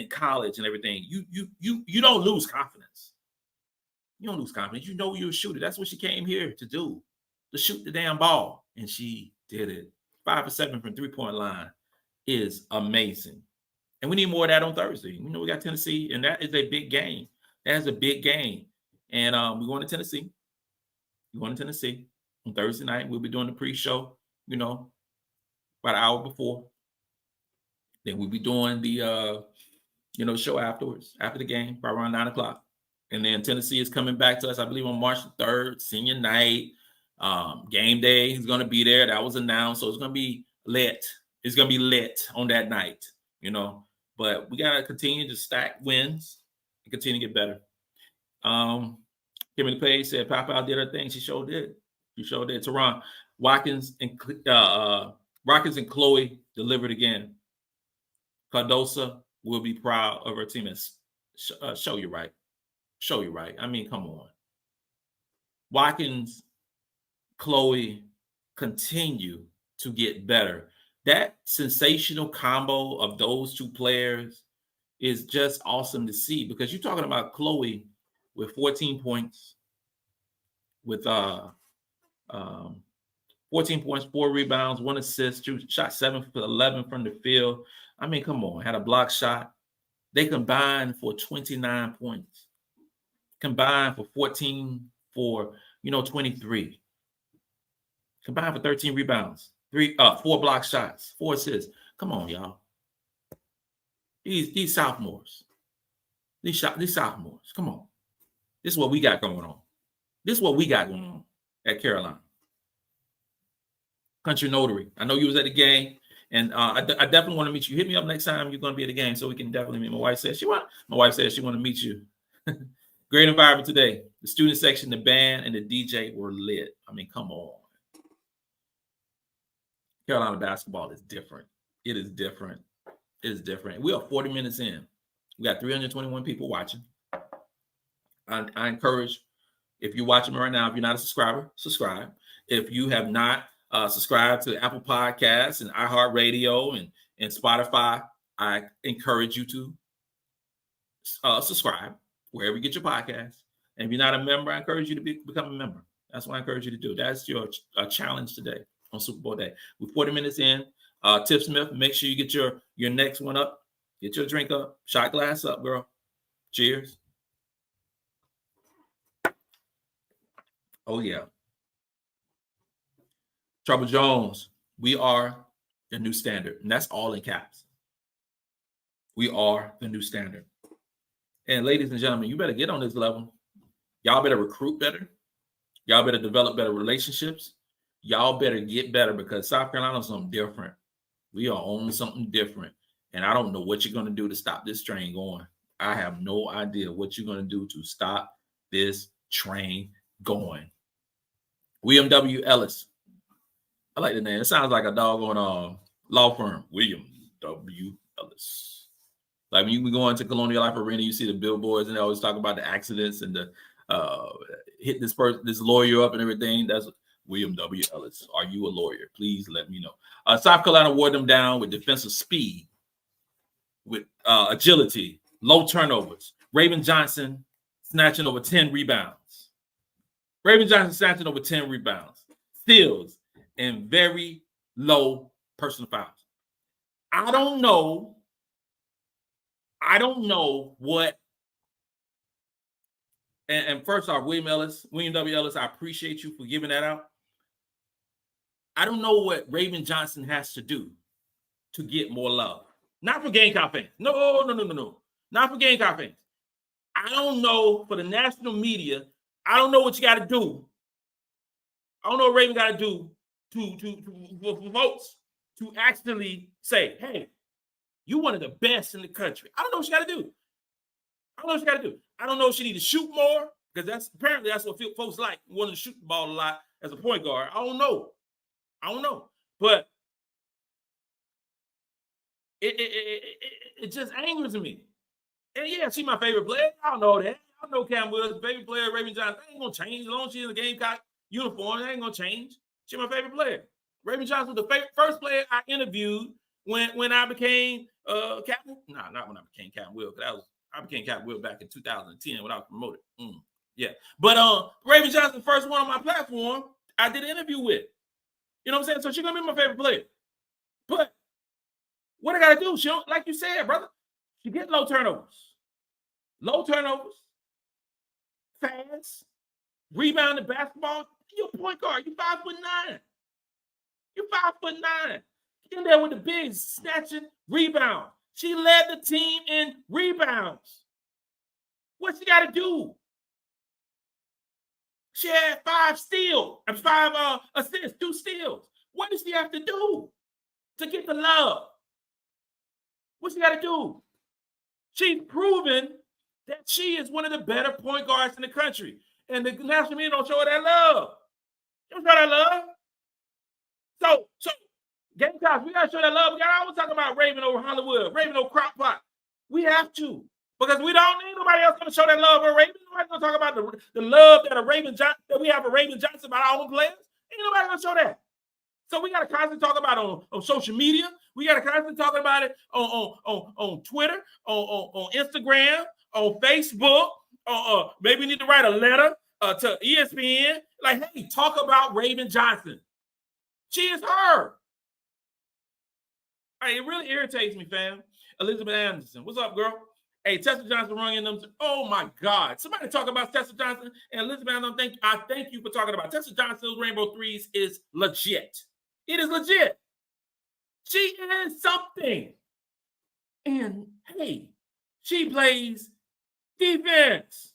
college and everything. You don't lose confidence. You don't lose confidence. You know you're a shooter. That's what she came here to do, to shoot the damn ball. And she did it. 5 for 7 from 3-point line is amazing. And we need more of that on Thursday. We got Tennessee, and that is a big game. That is a big game. And we're going to Tennessee. We're going to Tennessee on Thursday night. We'll be doing the pre-show, about an hour before. Then we'll be doing the, show afterwards, after the game, by around 9 o'clock. And then Tennessee is coming back to us, I believe, on March 3rd, senior night. Game day, he's going to be there. That was announced. So it's going to be lit. It's going to be lit on that night, But we got to continue to stack wins and continue to get better. Kimberly Page said Paopao did her thing. She sure did. Teron Watkins and Chloe delivered again. Cardosa will be proud of her teammates. Show you right. I mean, come on. Watkins, Chloe continue to get better. That sensational combo of those 2 players is just awesome to see, because you're talking about Chloe with 14 points, with 14 points, 4 rebounds, 1 assist, shot 7 for 11 from the field. I mean, come on, had a block shot. They combined for 29 points, combined for 14 for 23, combined for 13 rebounds, 4 block shots, 4 assists. Come on, y'all. These sophomores, these sophomores, come on. This is what we got going on. This is what we got going on at Carolina. Country Notary. I know you was at the game, and I definitely want to meet you. Hit me up next time you're going to be at the game so we can definitely meet. My wife says she want to meet you. Great environment today. The student section, the band, and the DJ were lit. I mean, come on. Carolina basketball is different. It is different. It is different. We are 40 minutes in. We got 321 people watching. I encourage, if you're watching me right now, if you're not a subscriber, subscribe. If you have not subscribed to Apple Podcasts and iHeartRadio and Spotify, I encourage you to subscribe wherever you get your podcasts. And if you're not a member, I encourage you to become a member. That's what I encourage you to do. That's your challenge today on Super Bowl day. We're 40 minutes in. Tip Smith, make sure you get your next one up. Get your drink up. Shot glass up, girl. Cheers. Oh, yeah. Trouble Jones, we are the new standard. And that's all in caps. We are the new standard. And ladies and gentlemen, you better get on this level. Y'all better recruit better. Y'all better develop better relationships. Y'all better get better because South Carolina is something different. We are on something different. And I don't know what you're going to do to stop this train going. I have no idea what you're going to do to stop this train going. William W. Ellis. I like the name. It sounds like a doggone law firm. William W. Ellis. Like when you go into Colonial Life Arena, you see the billboards and they always talk about the accidents and the hit this lawyer up and everything. That's William W. Ellis. Are you a lawyer? Please let me know. South Carolina wore them down with defensive speed, with agility, low turnovers. Raven Johnson snatching over 10 rebounds. Steals, and very low personal fouls. I don't know what. And first off, William W. Ellis, I appreciate you for giving that out. I don't know what Raven Johnson has to do to get more love. Not for Gamecock fans. No. Not for Gamecock fans. I don't know for the national media. I don't know what you got to do. I don't know what Raven got to do for votes to actually say, hey, you one of the best in the country. I don't know what you got to do. I don't know if she need to shoot more because that's what folks like, wanting to shoot the ball a lot as a point guard. I don't know. But it just angers me. And yeah, she's my favorite player. I know that. I know Cam Wills' favorite player, Raven Johnson. That ain't gonna change as long as she's in the Gamecock uniform. That ain't gonna change. She's my favorite player. Raven Johnson was the first player I interviewed when I became captain. Nah, not when I became Cam Wills. I became Captain Will back in 2010 when I was promoted. Yeah. But Raven Johnson, first one on my platform, I did an interview with. You know what I'm saying? So she's going to be my favorite player. But what I got to do, she don't, like you said, brother, she get low turnovers. Fast, rebounding basketball. You're a point guard. You're 5'9". Get in there with the bigs, snatching, rebound. She led the team in rebounds. What she got to do? She had 5 assists, 2 steals. What does she have to do to get the love? What she got to do? She's proven that she is one of the better point guards in the country. And the national media don't show her that love. They don't show that love. So Gamecocks, we got to show that love. We got to always talk about Raven over Hollywood, Raven over Crockpot. We have to. Because we don't need nobody else going to show that love for Raven. Nobody's going to talk about the love that we have for Raven Johnson by our own players. Ain't nobody going to show that. So we got to constantly talk about it on social media. We got to constantly talk about it on Twitter, on Instagram, on Facebook. Maybe we need to write a letter to ESPN. Like, hey, talk about Raven Johnson. She is her. Hey, it really irritates me, fam. Elizabeth Anderson, what's up, girl? Hey, Tessa Johnson running them. Oh my God! Somebody talk about Tessa Johnson and Elizabeth Anderson. I thank you for talking about Tessa Johnson's Rainbow Threes is legit. It is legit. She is something. And hey, she plays defense.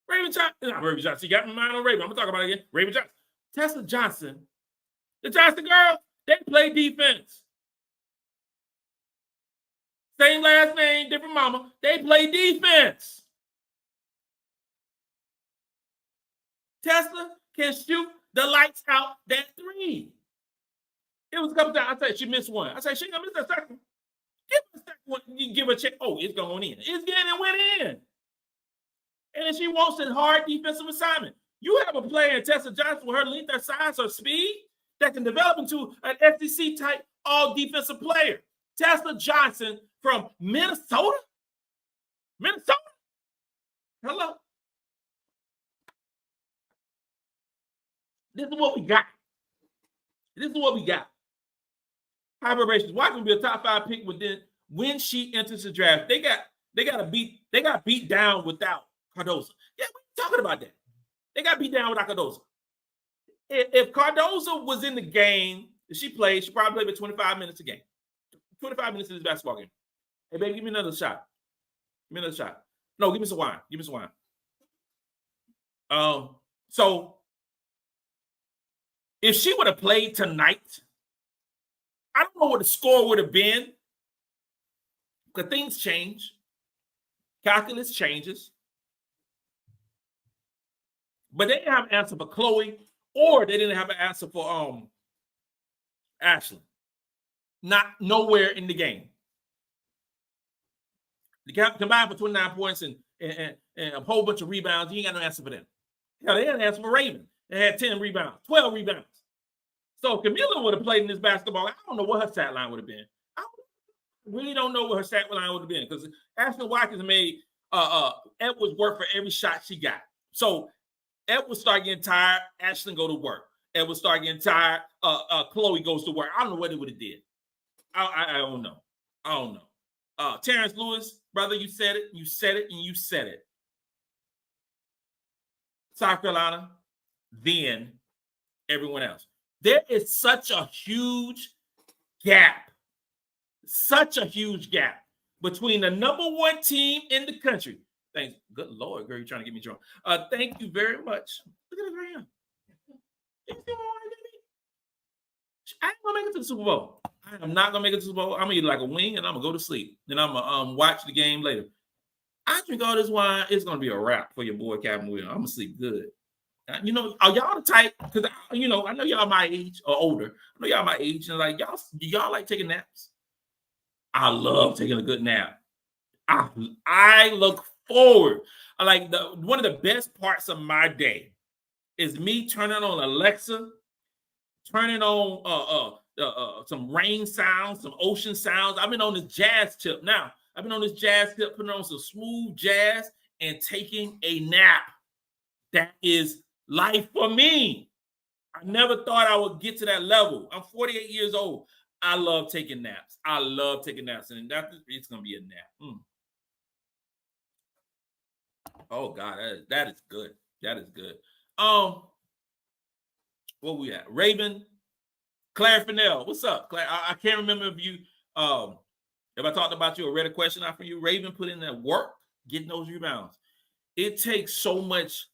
Raven Johnson. Not Raven Johnson. She got my mind on Raven. I'm gonna talk about it again. Raven Johnson. Tessa Johnson The Johnson girls, they play defense. Same last name, different mama. They play defense. Tessa can shoot the lights out that three. It was a couple times. I said she missed one. I said she ain't gonna miss that second. Give her a second one. You give her a check. Oh, it's going in. It's getting and went in. And then she wants a hard defensive assignment. You have a player in Tessa Johnson with her length, her size, her speed that can develop into an SEC type all defensive player. Tessa Johnson from Minnesota. Minnesota. Hello. This is what we got. This is what we got. High vibrations. Why can be a top 5 pick when she enters the draft? They got beat down without Cardozo. Yeah, we're talking about that. They got beat down without Cardozo. If Cardozo was in the game, if she played, she probably played for 25 minutes a game. 25 minutes in this basketball game. Hey, baby, give me another shot. Give me another shot. No, give me some wine. Give me some wine. So if she would have played tonight, I don't know what the score would have been because things change. Calculus changes. But they didn't have an answer for Chloe, or they didn't have an answer for Ashlyn. Not nowhere in the game. They combined for 29 points and a whole bunch of rebounds. You ain't got no answer for them. Hell, they had an answer for Raven. They had 10 rebounds, 12 rebounds. So Camilla would have played in this basketball. I don't know what her stat line would have been. I really don't know what her stat line would have been because Ashlyn Watkins made Edwards work for every shot she got. So Edwards start getting tired, Ashlyn go to work. Edwards start getting tired, Chloe goes to work. I don't know what it would have did. I don't know. I don't know. Terrence Lewis, brother, you said it, and you said it. South Carolina, then everyone else. There is such a huge gap between the number 1 team in the country. Thanks. Good Lord, girl, you're trying to get me drunk. Thank you very much. Look at this right here. You see what I mean? I ain't gonna make it to the Super Bowl. I am not gonna make it to the Super Bowl. I'm gonna eat like a wing and I'm gonna go to sleep. Then I'm gonna watch the game later. I drink all this wine, it's gonna be a wrap for your boy Captain Will. I'm gonna sleep good. You know, are y'all the type? Because I know y'all my age or older. I know y'all my age, and like y'all like taking naps. I love taking a good nap. I look forward. One of the best parts of my day is me turning on Alexa, turning on some rain sounds, some ocean sounds. I've been on this jazz tip now. Putting on some smooth jazz and taking a nap. That is life for me. I never thought I would get to that level. I'm 48 years old. I love taking naps. And it's going to be a nap. Oh, God, that is good. That is good. Where we at? Raven, Claire Fennell. What's up, Claire? I can't remember if I talked about you or read a question out for you. Raven put in that work, getting those rebounds. It takes so much.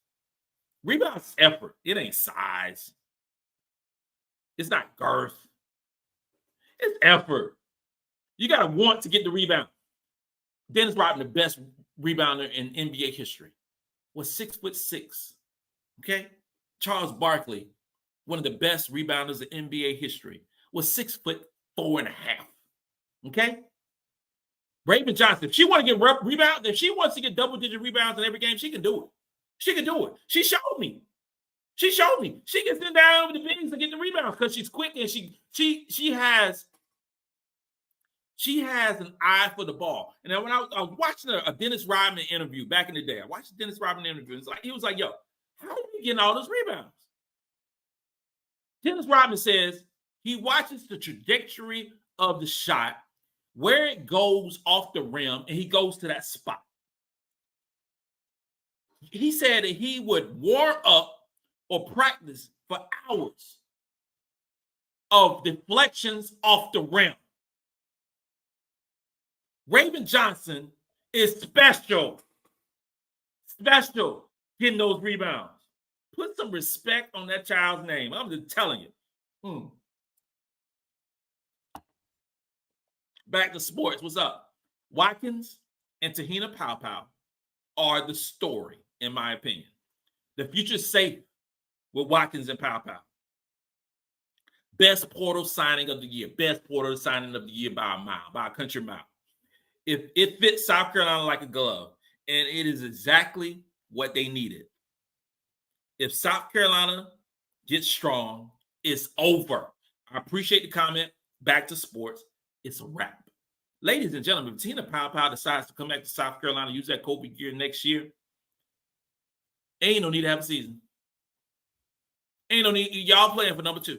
Rebounds effort. It ain't size. It's not girth. It's effort. You got to want to get the rebound. Dennis Rodman, the best rebounder in NBA history, was 6'6". Okay? Charles Barkley, one of the best rebounders in NBA history, was 6'4.5". Okay? Raven Johnson, if she want to get rebounds, if she wants to get double-digit rebounds in every game, she can do it. She can do it. She showed me. She can sit down over the bigs and get the rebounds because she's quick and she has an eye for the ball. And then when I was watching a Dennis Rodman interview back in the day, I watched the Dennis Rodman interview. He was like, yo, how are you getting all those rebounds? Dennis Rodman says he watches the trajectory of the shot, where it goes off the rim, and he goes to that spot. He said that he would warm up or practice for hours of deflections off the rim. Raven Johnson is special getting those rebounds. Put some respect on that child's name. I'm just telling you. back to sports. What's up? Watkins and Te-Hina Paopao are the story, in my opinion. The future's safe with Watkins and Paopao. Best portal signing of the year. Best portal signing of the year by a mile, by a country mile. If it fits South Carolina like a glove, and it is exactly what they needed. If South Carolina gets strong, it's over. I appreciate the comment. Back to sports. It's a wrap. Ladies and gentlemen, if Te-Hina Paopao decides to come back to South Carolina, use that Kobe gear next year, ain't no need to have a season. Ain't no need. Y'all playing for number 2.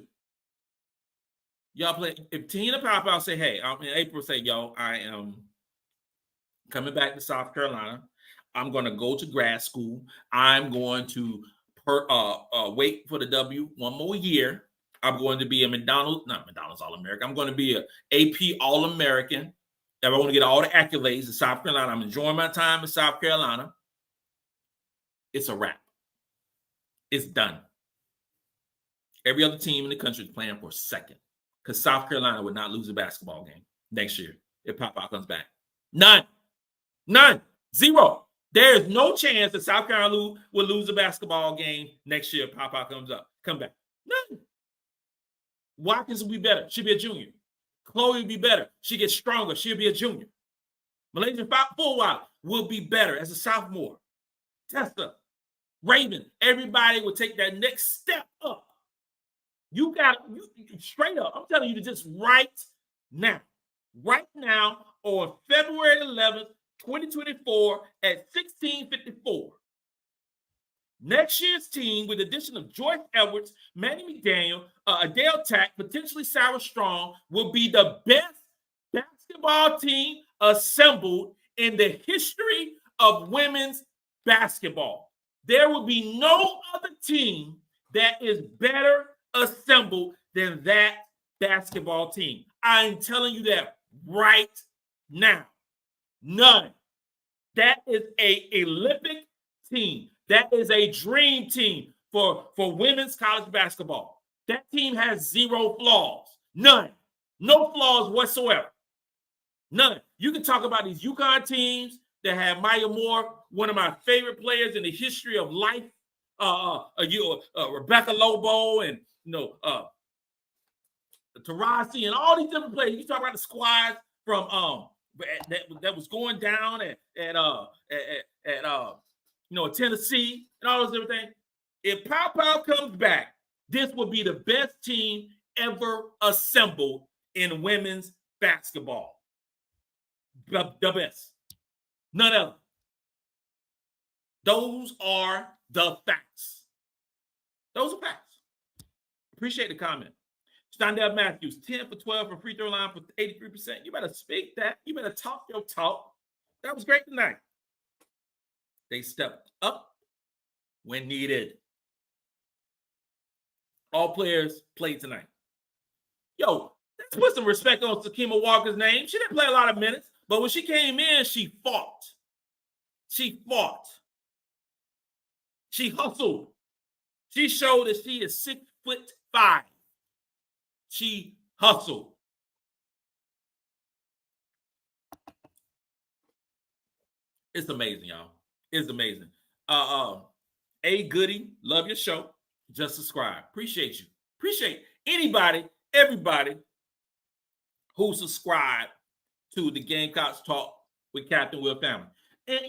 Y'all play. If Te-Hina Paopao say, hey, in April say, yo, I am coming back to South Carolina. I'm going to go to grad school. I'm going to wait for the W one more year. I'm going to be a McDonald's All-American. I'm going to be a AP All-American. I want to get all the accolades in South Carolina. I'm enjoying my time in South Carolina. It's a wrap. It's done. Every other team in the country is playing for second because South Carolina would not lose a basketball game next year if Paopao comes back. None. 0. There is no chance that South Carolina will lose a basketball game next year if Paopao come back. None. Watkins will be better. She'll be a junior. Chloe will be better. She gets stronger. She'll be a junior. MiLaysia Fulwiley will be better as a sophomore. Tessa, Raven, everybody will take that next step up. You straight up. I'm telling you to just right now on February 11th, 2024 at 16:54. Next year's team, with the addition of Joyce Edwards, Manny McDaniel, Adele Tack, potentially Sarah Strong, will be the best basketball team assembled in the history of women's basketball. There will be no other team that is better assembled than that basketball team. I'm telling you that right now. None. That is an Olympic team. That is a dream team for women's college basketball. That team has 0 flaws. None. No flaws whatsoever. None. You can talk about these UConn teams that have Maya Moore, one of my favorite players in the history of life, Rebecca Lobo, and Tarasi, and all these different players. You talk about the squads from that was going down at Tennessee and all those different things. If Paopao comes back, this will be the best team ever assembled in women's basketball. The best. None of them. Those are the facts. Those are facts. Appreciate the comment. Standout Matthews, 10 for 12 from free throw line for 83%. You better speak that. You better talk your talk. That was great tonight. They stepped up when needed. All players played tonight. Yo, let's put some respect on Sakima Walker's name. She didn't play a lot of minutes, but when she came in, she fought. She fought. She hustled. She showed that she is 6'5". She hustled. It's amazing, y'all. It's amazing. A Goody, love your show. Just subscribe. Appreciate you. Appreciate anybody, everybody who subscribed to the Gamecocks Talk with Captain Will family. And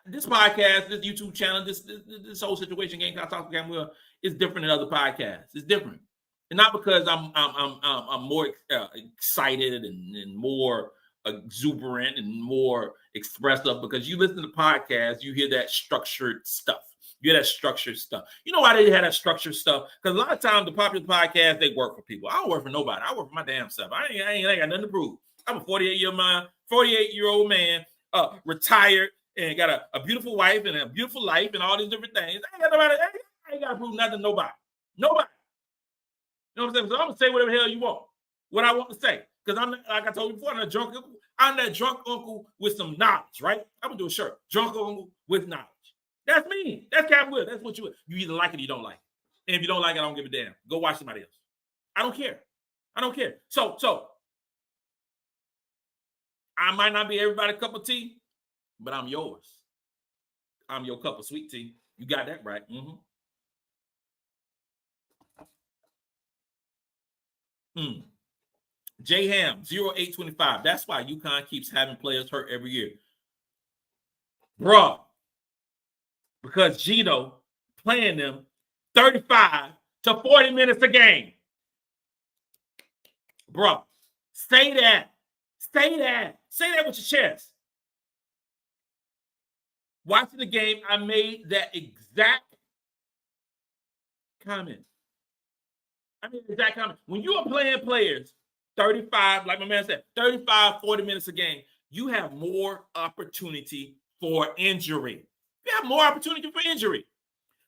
this podcast, this YouTube channel, this whole situation, Gamecocks Talk with Captain Will, is different than other podcasts. It's different, and not because I'm more excited and more exuberant and more expressive. Because you listen to podcasts, you hear that structured stuff. You hear that structured stuff. You know why they had that structured stuff? Because a lot of times the popular podcasts, they work for people. I don't work for nobody. I work for my damn self. I ain't got nothing to prove. I'm a 48-year-old man, retired, and got a beautiful wife and a beautiful life and all these different things. I ain't got to prove nothing to nobody. Nobody. You know what I'm saying? So I'm going to say whatever the hell you want. What I want to say. Because I'm, like I told you before, I'm that drunk uncle with some knowledge, right? I'm going to do a shirt. Drunk uncle with knowledge. That's me. That's Captain Will. That's what you either like it or you don't like it. And if you don't like it, I don't give a damn. Go watch somebody else. I don't care. I don't care. So I might not be everybody's cup of tea, but I'm yours. I'm your cup of sweet tea. You got that right. J Ham 0825. That's why UConn keeps having players hurt every year. Bruh. Because Geno playing them 35 to 40 minutes a game. Bruh. Say that. Say that. Say that with your chest. Watching the game, I made that exact comment. When you are playing players 35, like my man said, 35, 40 minutes a game, you have more opportunity for injury. You have more opportunity for injury.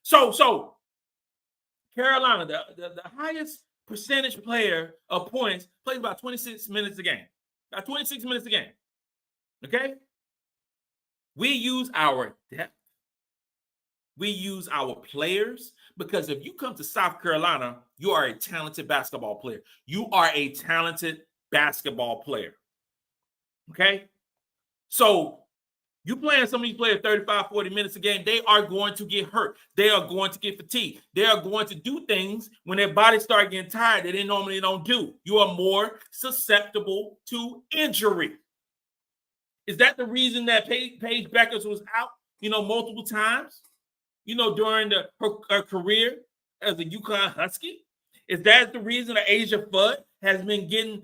So Carolina, the highest percentage player of points, plays about 26 minutes a game. About 26 minutes a game. Okay? We use our depth. We use our players, because if you come to South Carolina, you are a talented basketball player. You are a talented basketball player. Okay? So you playing some of these players 35, 40 minutes a game, they are going to get hurt. They are going to get fatigued. They are going to do things when their bodies start getting tired that they normally don't do. You are more susceptible to injury. Is that the reason that Paide Buekers was out, multiple times, during her career as a UConn Husky? Is that the reason that Asia Fudd has been getting,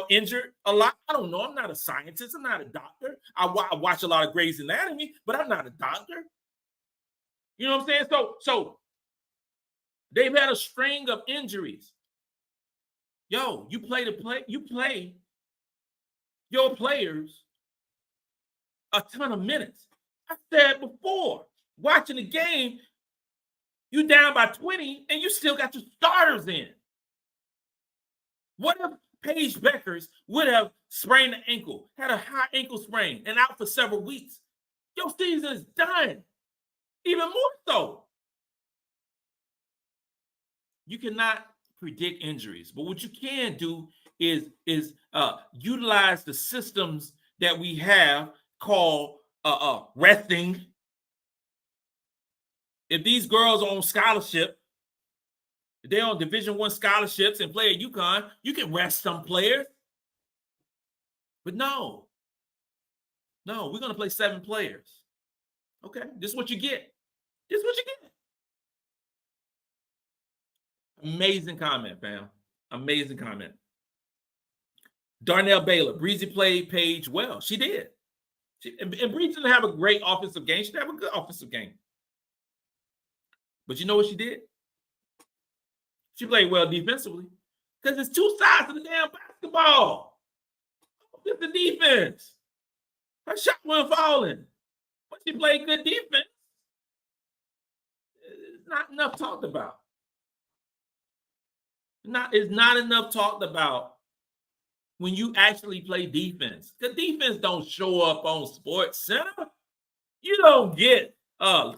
injured a lot? I don't know. I'm not a scientist. I'm not a doctor. I watch a lot of Grey's Anatomy, but I'm not a doctor. You know what I'm saying? So they've had a string of injuries. Yo, you play your players a ton of minutes. I said before, watching the game, you down by 20 and you still got your starters in. What if Paide Buekers would have sprained the ankle, had a high ankle sprain, and out for several weeks? Your season is done. Even more so. You cannot predict injuries, but what you can do is utilize the systems that we have called resting. If these girls are on scholarship, if they're on Division I scholarships and play at UConn, you can rest some players. But no, we're going to play 7 players. Okay, this is what you get. This is what you get. Amazing comment, fam. Amazing comment. Darnell Baylor, Breezy played Paige well. She did. And Breezy didn't have a great offensive game. She didn't have a good offensive game. But you know what she did? She played well defensively, because it's two sides of the damn basketball. It's the defense. Her shot wasn't falling, but she played good defense. It's not enough talked about. It's not enough talked about when you actually play defense. The defense don't show up on Sports Center. You don't get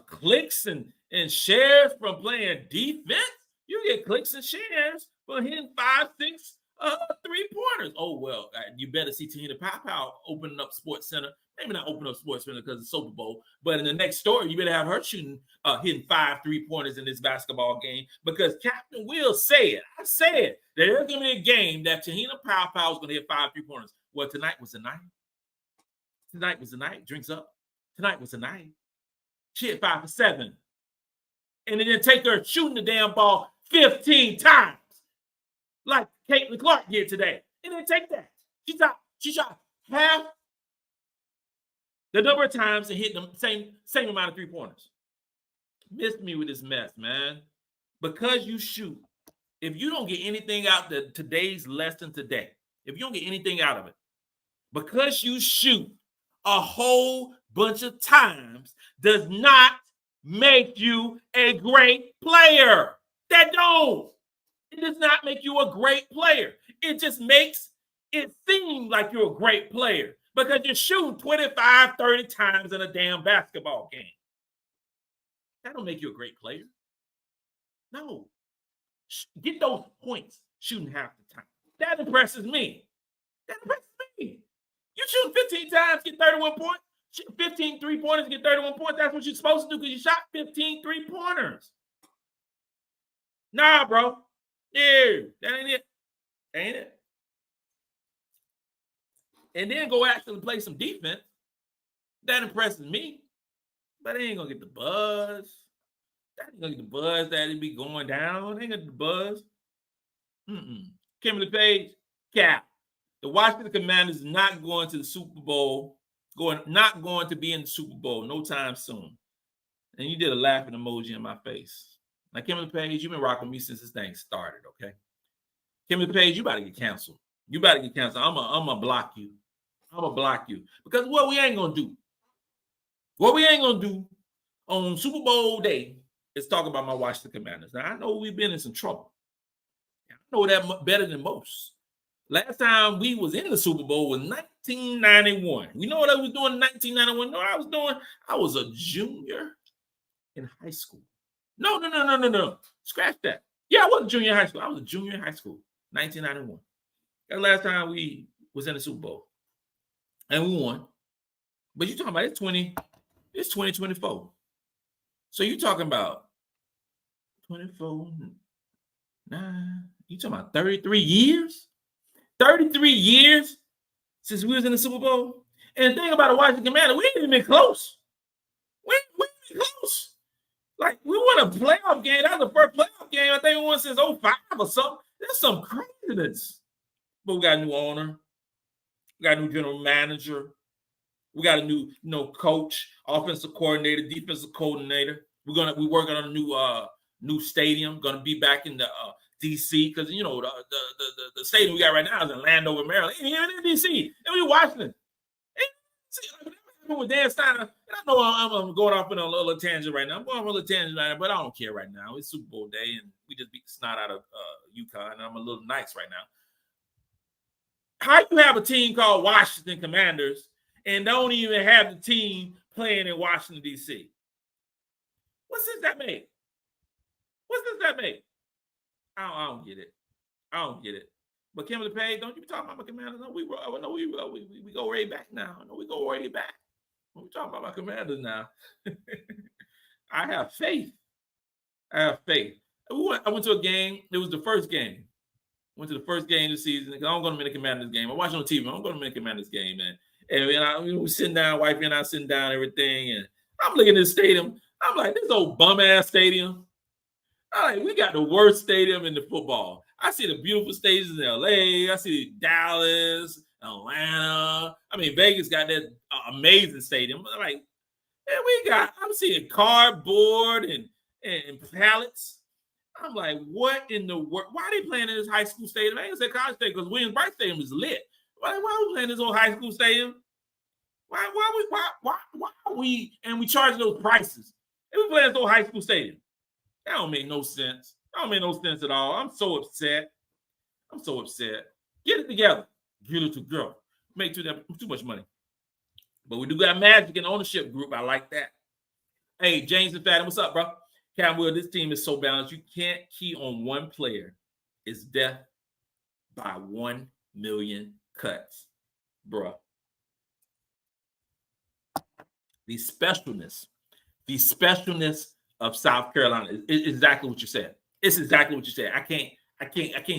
clicks and shares from playing defense. You get clicks and shares for hitting 5, 6 3-pointers. Oh, well, you better see Te-Hina Paopao opening up Sports Center. Maybe not open up Sports Center because it's Super Bowl, but in the next story, you better have her hitting 5 3-pointers in this basketball game, because Captain Will said, I said, there's going to be a game that Te-Hina Paopao is going to hit 5 3-pointers. Well, tonight was the night. Tonight was the night. Drinks up. Tonight was the night. She hit 5 for 7. And it didn't take her shooting the damn ball 15 times like Caitlin Clark did today. It didn't take that. She shot half the number of times and hit the same amount of 3-pointers. Missed me with this mess, man. Because you shoot, if you don't get anything out of today's lesson today, if you don't get anything out of it, because you shoot a whole bunch of times does not make you a great player. That don't. It does not make you a great player. It just makes it seem like you're a great player because you're shooting 25, 30 times in a damn basketball game. That don't make you a great player. No. Get those points shooting half the time. That impresses me. That impresses me. You shoot 15 times, get 31 points. Shoot 15 3-pointers, get 31 points. That's what you're supposed to do because you shot 15 3-pointers. Nah, bro. Yeah, that ain't it. Ain't it? And then go actually play some defense. That impresses me. But they ain't going to get the buzz. That ain't going to get the buzz that it be going down. They ain't going to get the buzz. Kimberly Page, cap. The Washington Commanders is not going to the Super Bowl. Not going to be in the Super Bowl no time soon. And you did a laughing emoji in my face. Now, Kimberly Page, you've been rocking me since this thing started, okay? Kimberly Page, you about to get canceled. You about to get canceled. I'm going to block you. I'm going to block you. Because what we ain't going to do on Super Bowl day is talk about my Washington Commanders. Now, I know we've been in some trouble. I know that better than most. Last time we was in the Super Bowl was 1991. You know what I was doing in 1991? No, I was a junior in high school. No. Scratch that. Yeah, I was a junior in high school. I was a junior in high school, 1991. That last time we was in the Super Bowl. And we won. But you're talking about it's 2024. So you're talking about 24, 9, you talking about 33 years? 33 years since we was in the Super Bowl. And the thing about the Washington Commanders, we ain't even been close. We ain't been close. Like, we won a playoff game. That was the first playoff game I think we won since 05 or something. That's some craziness. But we got a new owner. We got a new general manager. We got a new, coach, offensive coordinator, defensive coordinator. We're working on a new stadium. Going to be back in the DC because the stadium we got right now is in Landover, Maryland. And in DC, and we Washington. With Dan Steiner, and I know I'm going off on a little tangent right now. I'm going on a little tangent right now, but I don't care right now. It's Super Bowl day, and we just beat the snot out of UConn, and I'm a little nice right now. How you have a team called Washington Commanders and don't even have the team playing in Washington, D.C.? What sense that make? What sense that make? I don't get it. I don't get it. But Kimberly Page, don't you be talking about my Commanders? No, we go way back now. No, we go way back. We're talking about my Commanders now. I have faith. I went to a game. It was the first game. Went to the first game of the season. I'm going to make a Commanders game. I watched on TV. I'm going to make a Commanders game, man. And we were sitting down, wifey and I sitting down, everything. And I'm looking at this stadium. I'm like, this old bum-ass stadium. I'm like, we got the worst stadium in the football. I see the beautiful stadiums in L.A. I see Dallas, Atlanta. I mean, Vegas got that amazing stadium. I'm like, man, I'm seeing cardboard and pallets. I'm like, what in the world? Why are they playing in this high school stadium? I ain't gonna say college stadium because Williams-Bright Stadium is lit. Why are we playing this old high school stadium? Why are we and we charging those prices? And we playing this old high school stadium. That don't make no sense. That don't make no sense at all. I'm so upset. Get it together. Get it together. Make too much money. But we do got magic in the ownership group. I like that. Hey, James and Fadden, what's up, bro? Cam Will, this team is so balanced. You can't key on one player. It's death by 1 million cuts, bro. The specialness of South Carolina is exactly what you said. It's exactly what you said. I can't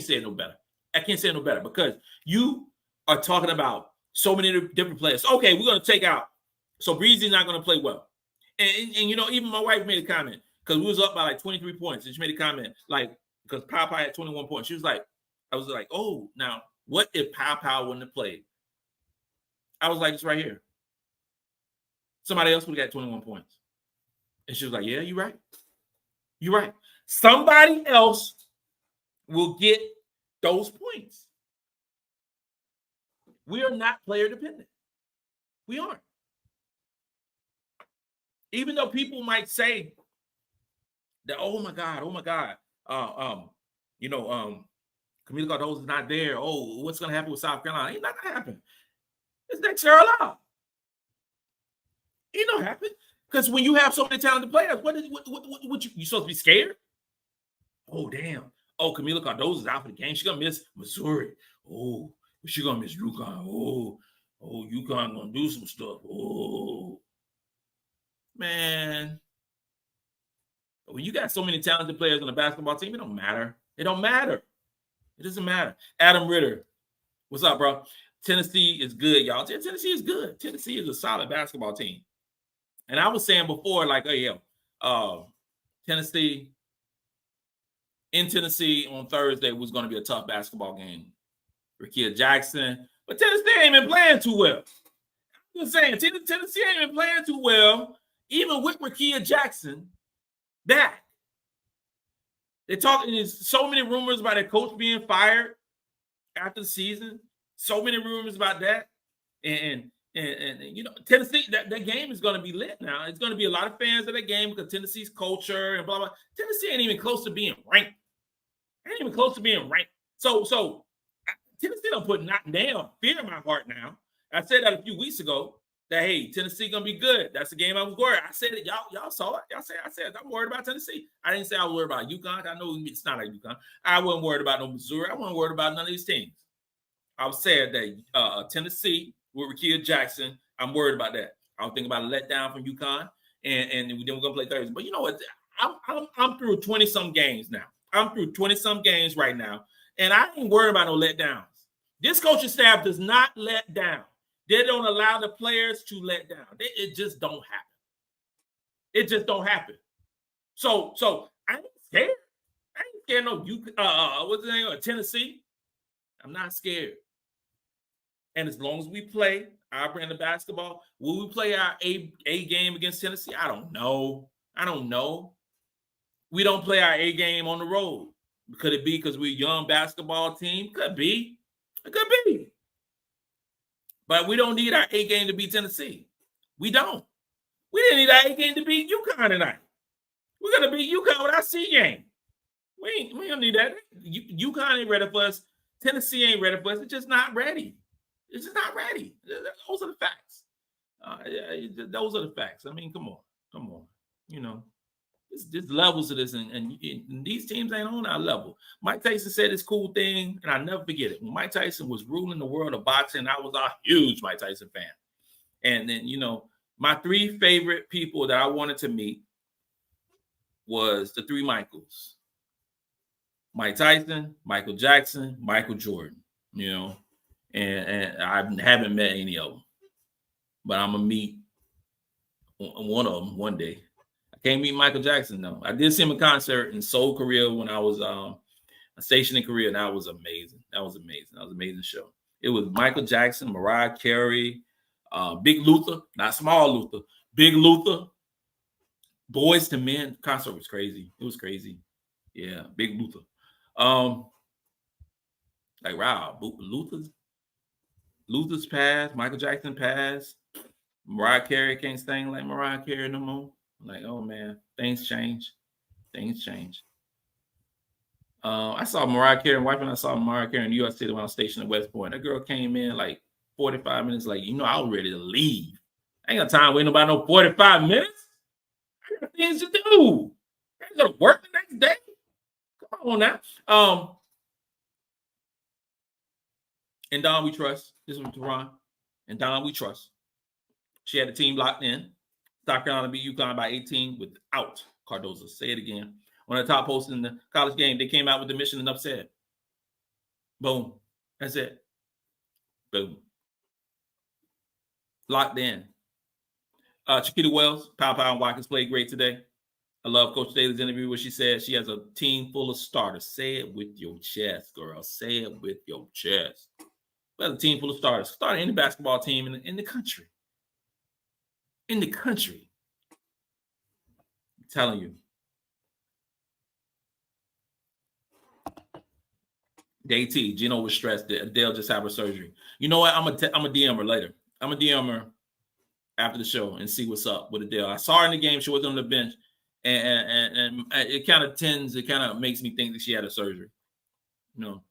say it no better. I can't say it no better because you are talking about so many different players. Okay, we're going to take out. So Breezy's not going to play well. And even my wife made a comment because we was up by like 23 points. And she made a comment like, because Paopao had 21 points. She was like, I was like, oh, now what if Paopao wouldn't have played? I was like, it's right here. Somebody else would have got 21 points. And she was like, yeah, you're right. You're right. Somebody else will get those points. We are not player dependent. We aren't. Even though people might say that, oh my God, Camila Cardozo is not there. Oh, what's going to happen with South Carolina? Ain't not going to happen. It's next year allowed. Ain't no happen. Because when you have so many talented players, what you supposed to be scared? Oh, damn. Oh, Kamila Cardozo's out for the game. She's going to miss Missouri. Oh, she's going to miss UConn. Oh, UConn going to do some stuff. Oh, man. When you got so many talented players on the basketball team, it don't matter. It don't matter. It doesn't matter. Adam Ritter, what's up, bro? Tennessee is good, y'all. Tennessee is good. Tennessee is a solid basketball team. And I was saying before, like, oh, yeah, Tennessee on Thursday was going to be a tough basketball game. Rickea Jackson. But Tennessee ain't been playing too well. I'm just saying, Tennessee ain't been playing too well, even with Rickea Jackson back. They're talking, there's so many rumors about their coach being fired after the season. So many rumors about that. And you know, Tennessee, that game is going to be lit now. It's going to be a lot of fans of that game because Tennessee's culture and blah, blah. Tennessee ain't even close to being ranked. Ain't even close to being ranked. So Tennessee don't put not damn fear in my heart now. I said that a few weeks ago that, hey, Tennessee going to be good. That's the game I was worried. I said it. Y'all saw it. I said I'm worried about Tennessee. I didn't say I was worried about UConn. I know it's not like UConn. I wasn't worried about no Missouri. I wasn't worried about none of these teams. I was saying that Tennessee with Rickea Jackson, I'm worried about that. I don't think about a letdown from UConn, and then we're going to play Thursday. But you know what? I'm through 20-some games now. I'm through 20-some games right now, and I ain't worried about no letdowns. This coaching staff does not let down. They don't allow the players to let down. It just don't happen. It just don't happen. So I ain't scared. I ain't scared no what's the name of Tennessee. I'm not scared. And as long as we play our brand of basketball, will we play our A game against Tennessee? I don't know. We don't play our A game on the road. Could it be because we're a young basketball team? Could be. It could be. But we don't need our A game to beat Tennessee. We don't. We didn't need our A game to beat UConn tonight. We're going to beat UConn with our C game. We don't need that. UConn ain't ready for us. Tennessee ain't ready for us. It's just not ready. It's just not ready. Those are the facts. Those are the facts. I mean, come on. You know, there's levels of this, and these teams ain't on our level. Mike Tyson said this cool thing, and I'll never forget it. When Mike Tyson was ruling the world of boxing, I was a huge Mike Tyson fan. And then, you know, my 3 favorite people that I wanted to meet was the 3 Michaels. Mike Tyson, Michael Jackson, Michael Jordan, you know. And I haven't met any of them, but I'm gonna meet one of them one day. I can't meet Michael Jackson though. I did see him in concert in Seoul, Korea when I was stationed in Korea, and that was amazing. That was an amazing show. It was Michael Jackson, Mariah Carey, Big Luther, not Small Luther, Big Luther, Boys to Men. The concert was crazy. It was crazy. Yeah, Big Luther. Like wow, Luther's passed, Michael Jackson passed, Mariah Carey can't sing like Mariah Carey no more. Like, oh man, things change. I saw Mariah Carey, wife and I saw Mariah Carey in New York City when I was stationed at West Point. That girl came in like 45 minutes like, you know, I was ready to leave. I ain't got time waiting about no 45 minutes. I got things to do. I ain't gonna work the next day. Come on now. And Dawn, we trust. This is Teron. And Dawn, we trust. She had the team locked in. South Carolina beat UConn by 18 without Cardozo. Say it again. One of the top posts in the college game, they came out with the mission and upset. Boom. That's it. Boom. Locked in. Chiquita Wells, Paopao and Watkins played great today. I love Coach Staley's interview where she said she has a team full of starters. Say it with your chest, girl. Say it with your chest. We have a team full of starters. Start any basketball team in the country. In the country. I'm telling you. Day T, Geno was stressed. Dale just had her surgery. You know what? I'm a DM her later. I'm a DM her after the show and see what's up with Adele. I saw her in the game. She was on the bench. And it kind of makes me think that she had a surgery. You know.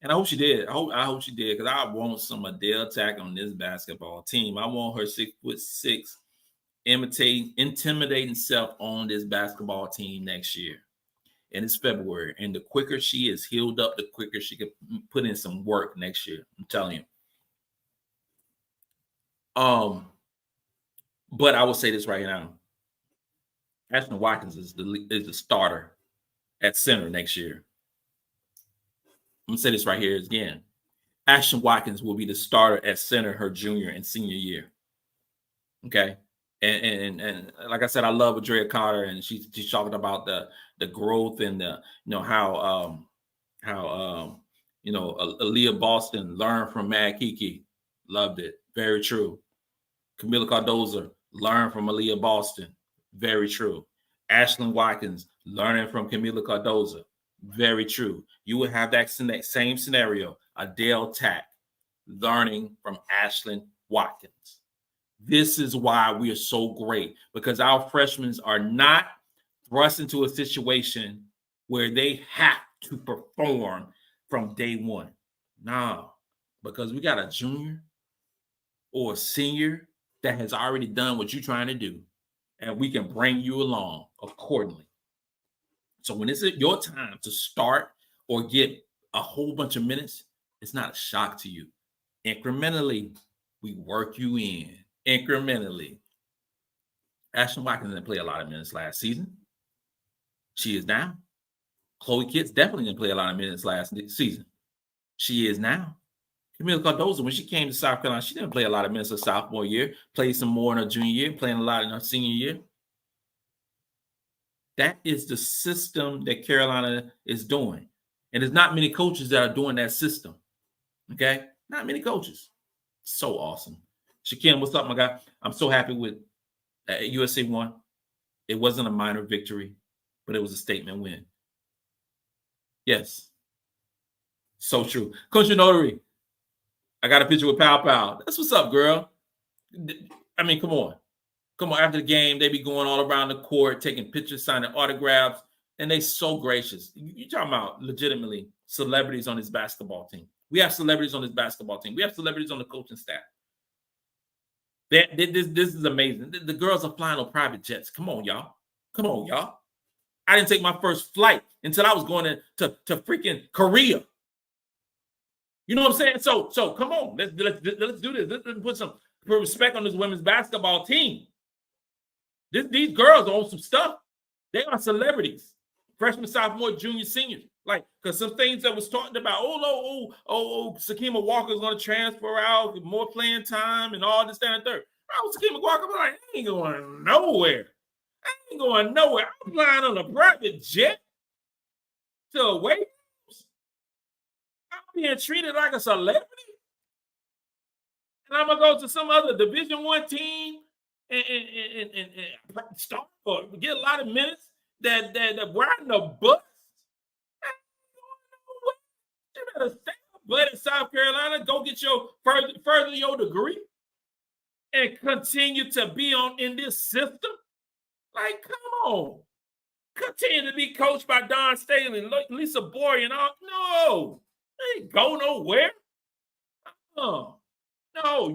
And I hope she did. I hope she did, because I want some Adele attack on this basketball team. I want her 6'6", intimidating self on this basketball team next year. and it's February. And the quicker she is healed up, the quicker she can put in some work next year. I'm telling you. But I will say this right now. Ashton Watkins is the starter at center next year. I'm going to say this right here again. Ashlyn Watkins will be the starter at center her junior and senior year. Okay. And like I said, I love Adria Carter, and she's talking about the growth and the, how Aaliyah Boston learned from Mad Kiki. Loved it. Very true. Camila Cardoza learned from Aaliyah Boston. Very true. Ashlyn Watkins learning from Camila Cardoza. Very true. You would have that same scenario. Adele Tack learning from Ashlyn Watkins. This is why we are so great, because our freshmen are not thrust into a situation where they have to perform from day one. No, because we got a junior or a senior that has already done what you're trying to do, and we can bring you along accordingly. So when it's your time to start or get a whole bunch of minutes, it's not a shock to you. Incrementally, we work you in. Incrementally. Ashlyn Watkins didn't play a lot of minutes last season. She is now. Chloe Kitts definitely didn't play a lot of minutes last season. She is now. Camila Cardoza, when she came to South Carolina, she didn't play a lot of minutes her sophomore year, played some more in her junior year, playing a lot in her senior year. That is the system that Carolina is doing. And there's not many coaches that are doing that system. Okay? Not many coaches. So awesome. Shaquem, what's up, my guy? I'm so happy with USA won. It wasn't a minor victory, but it was a statement win. Yes. So true. Coach Notary, I got a picture with Paopao. That's what's up, girl. I mean, come on. Come on, after the game, they be going all around the court, taking pictures, signing autographs, and they so gracious. You're talking about legitimately celebrities on this basketball team. We have celebrities on this basketball team. We have celebrities on the coaching staff. This is amazing. The girls are flying on private jets. Come on, y'all. Come on, y'all. I didn't take my first flight until I was going to freaking Korea. You know what I'm saying? So come on. Let's do this. Let's put some respect on this women's basketball team. These girls are on some stuff. They are celebrities. Freshman, sophomore, junior, seniors. Like, because some things that was talked about, Sakima Walker's going to transfer out, more playing time, and all this, that, and third. Sakima Walker, I'm like, I ain't going nowhere. I'm flying on a private jet to away games. I'm being treated like a celebrity. And I'm going to go to some other Division I team and start or get a lot of minutes that riding a bus. You better stay up in South Carolina, go get your further your degree, and continue to be in this system. Like, come on. Continue to be coached by Dawn Staley and Lisa Boyer and all. No, they ain't go nowhere. No,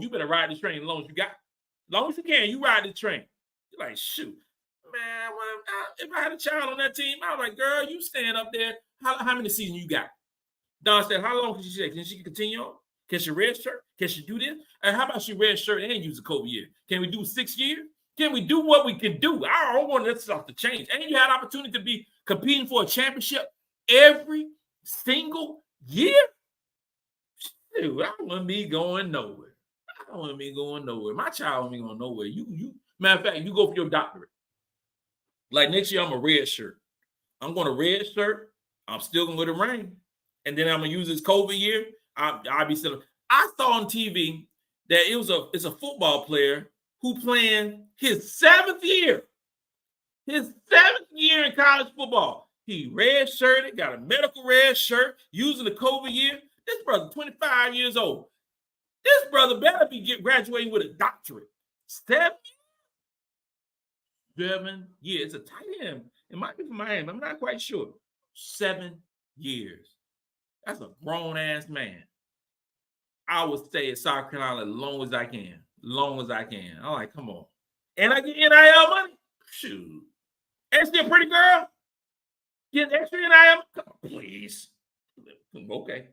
you better ride the train as long as you got. As long as you can, you ride the train. You're like, shoot. Man, if I had a child on that team, I was like, girl, you stand up there. How many seasons you got? Dawn said, how long can she stay? Can she continue on? Can she red shirt? Can she do this? And how about she red shirt and use a COVID year? Can we do 6 years? Can we do what we can do? I don't want that stuff to change. And you had opportunity to be competing for a championship every single year? Dude, I don't want me going nowhere. My child ain't going nowhere. You. Matter of fact, you go for your doctorate. Like next year, I'm a red shirt. I'm going to red shirt. I'm still going to go to rain. And then I'm going to use this COVID year. I'll be still. I saw on TV that it's a football player who playing his 7th year. His 7th year in college football. He red shirted, got a medical red shirt, using the COVID year. This brother, 25 years old. This brother better be graduating with a doctorate. 7 years. It's a tight end. It might be from Miami. I'm not quite sure. 7 years. That's a grown-ass man. I would stay at South Carolina as long as I can. I'm like, come on. And I get NIL money? Shoot. Ain't she a pretty girl? Get extra NIL? Come on, please. Okay.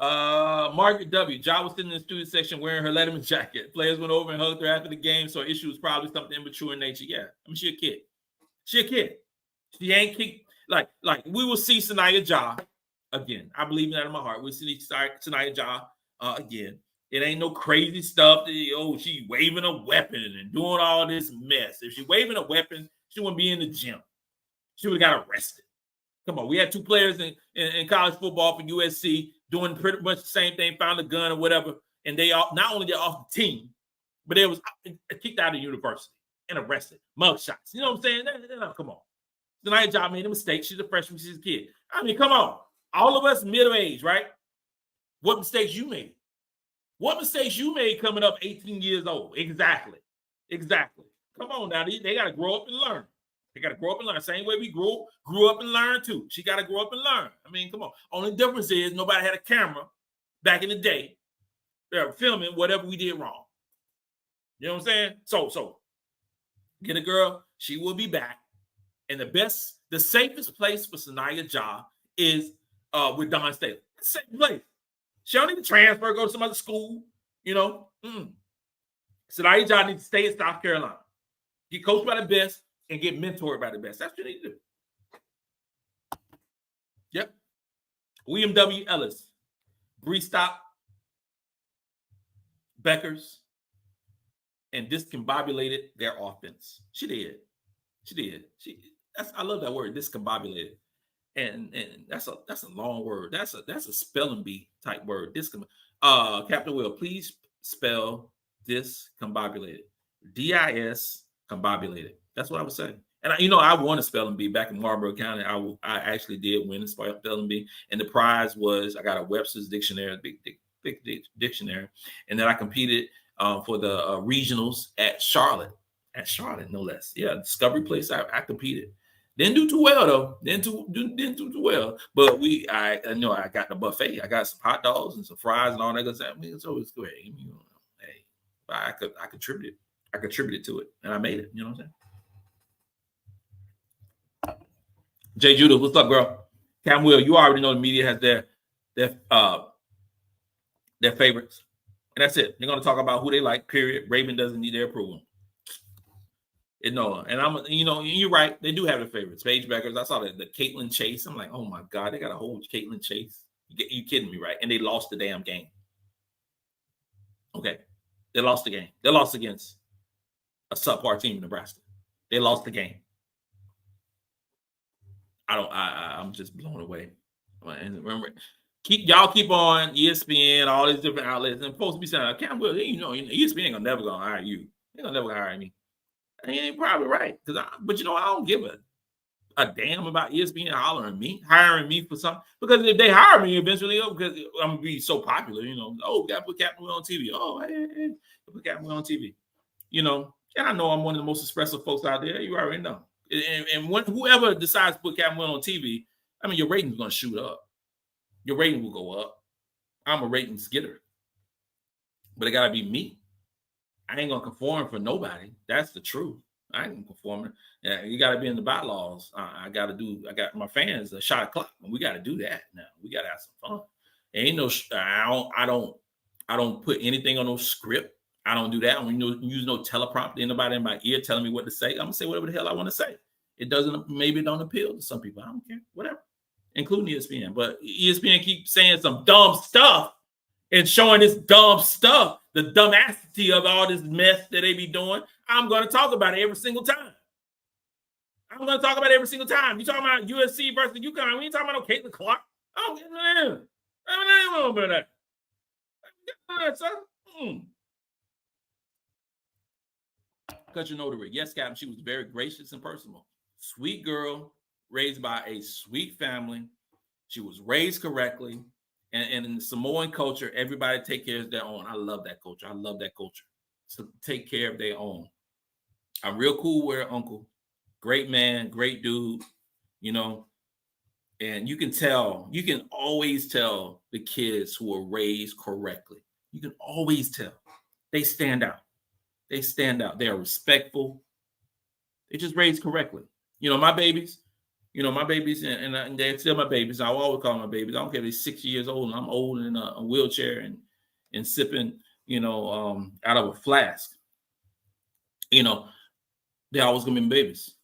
Margaret W. Ja was sitting in the student section wearing her Letterman jacket. Players went over and hugged her after the game, so issue was probably something immature in nature. Yeah, I mean, she a kid. She a kid. She ain't kick like we will see Sania Ja again. I believe in that in my heart. We'll see Sania Ja again. It ain't no crazy stuff. She waving a weapon and doing all this mess. If she waving a weapon, she wouldn't be in the gym. She would have got arrested. Come on, we had two players in college football for USC doing pretty much the same thing, found a gun or whatever, and they all not only they're off the team, but they was kicked out of the university and arrested. Mugshots. You know what I'm saying? Come on. Sania Ja made a mistake. She's a freshman. She's a kid. I mean, come on. All of us middle age, right? What mistakes you made? What mistakes you made coming up 18 years old? Exactly. Come on now. They got to grow up and learn. They got to grow up and learn. Same way we grew up and learn too. She got to grow up and learn. I mean, come on. Only difference is nobody had a camera back in the day. They were filming whatever we did wrong. You know what I'm saying? So get a girl. She will be back. And the safest place for Sania Ja is with Dawn Staley. It's the safest place. She don't need to transfer, go to some other school, you know. Sania Ja needs to stay in South Carolina. Get coached by the best and get mentored by the best. That's what you need to do. Yep. William W. Ellis. Bree Buekers and discombobulated their offense. She did. I love that word, discombobulated. And that's a long word. That's a spelling bee type word. Captain Will, please spell discombobulated. DIS combobulated. That's what I was saying. And I won a spelling bee back in Marlboro County. I actually did win a spelling bee, and the prize was I got a Webster's dictionary, big dictionary, and then I competed for the regionals at Charlotte, no less. Yeah, Discovery Place. I competed. Didn't do too well though. Didn't do too well. But I got the buffet. I got some hot dogs and some fries and all that good stuff. I mean, it's always great. Hey, I contributed. I contributed to it, and I made it. You know what I'm saying? Jay Judah, what's up, girl? Cam Will, you already know the media has their favorites, and that's it. They're gonna talk about who they like. Period. Raven doesn't need their approval. And you're right. They do have their favorites. Paide Buekers. I saw the Caitlin Chase. I'm like, oh my God, they got a whole Caitlin Chase. You kidding me, right? And they lost the damn game. Okay, they lost the game. They lost against a subpar team in Nebraska. They lost the game. I'm just blown away. And remember, keep on ESPN, all these different outlets, and folks be saying, I can't believe, ESPN ain't never gonna hire you. They're gonna never hire me. And he ain't probably right. But I don't give a damn about ESPN hiring me for something. Because if they hire me eventually, because I'm gonna be so popular, we gotta put Captain Will on TV. Oh, hey, put Captain Will on TV. And I know I'm one of the most expressive folks out there. You already know. And whoever decides to put Captain Will on TV, I mean, your rating's gonna shoot up. Your rating will go up. I'm a ratings getter. But it gotta be me. I ain't gonna conform for nobody. That's the truth. I ain't conforming. Yeah, you gotta be in the bylaws. I got my fans a shot clock. We gotta do that now. We gotta have some fun. Ain't no. I don't put anything on no script. I don't do that. I don't use no teleprompter. Anybody in my ear telling me what to say. I'm gonna say whatever the hell I want to say. Maybe it don't appeal to some people. I don't care. Whatever, including ESPN. But ESPN keep saying some dumb stuff and showing this dumb stuff, the dumbassity of all this mess that they be doing. I'm going to talk about it every single time. You talking about USC versus UConn. We ain't talking about no Caitlin Clark. Oh, I don't know about that. Cut your notary. Yes, Captain. She was very gracious and personal. Sweet girl, raised by a sweet family. She was raised correctly. And in the Samoan culture, everybody take care of their own. I love that culture. So take care of their own. I'm real cool with her uncle. Great man, great dude, and you can always tell the kids who are raised correctly. You can always tell. They stand out. They are respectful. They just raised correctly. My babies, and they're still my babies. I always call them my babies. I don't care if they're 6 years old and I'm old in a wheelchair and sipping, out of a flask. They're always gonna be my babies.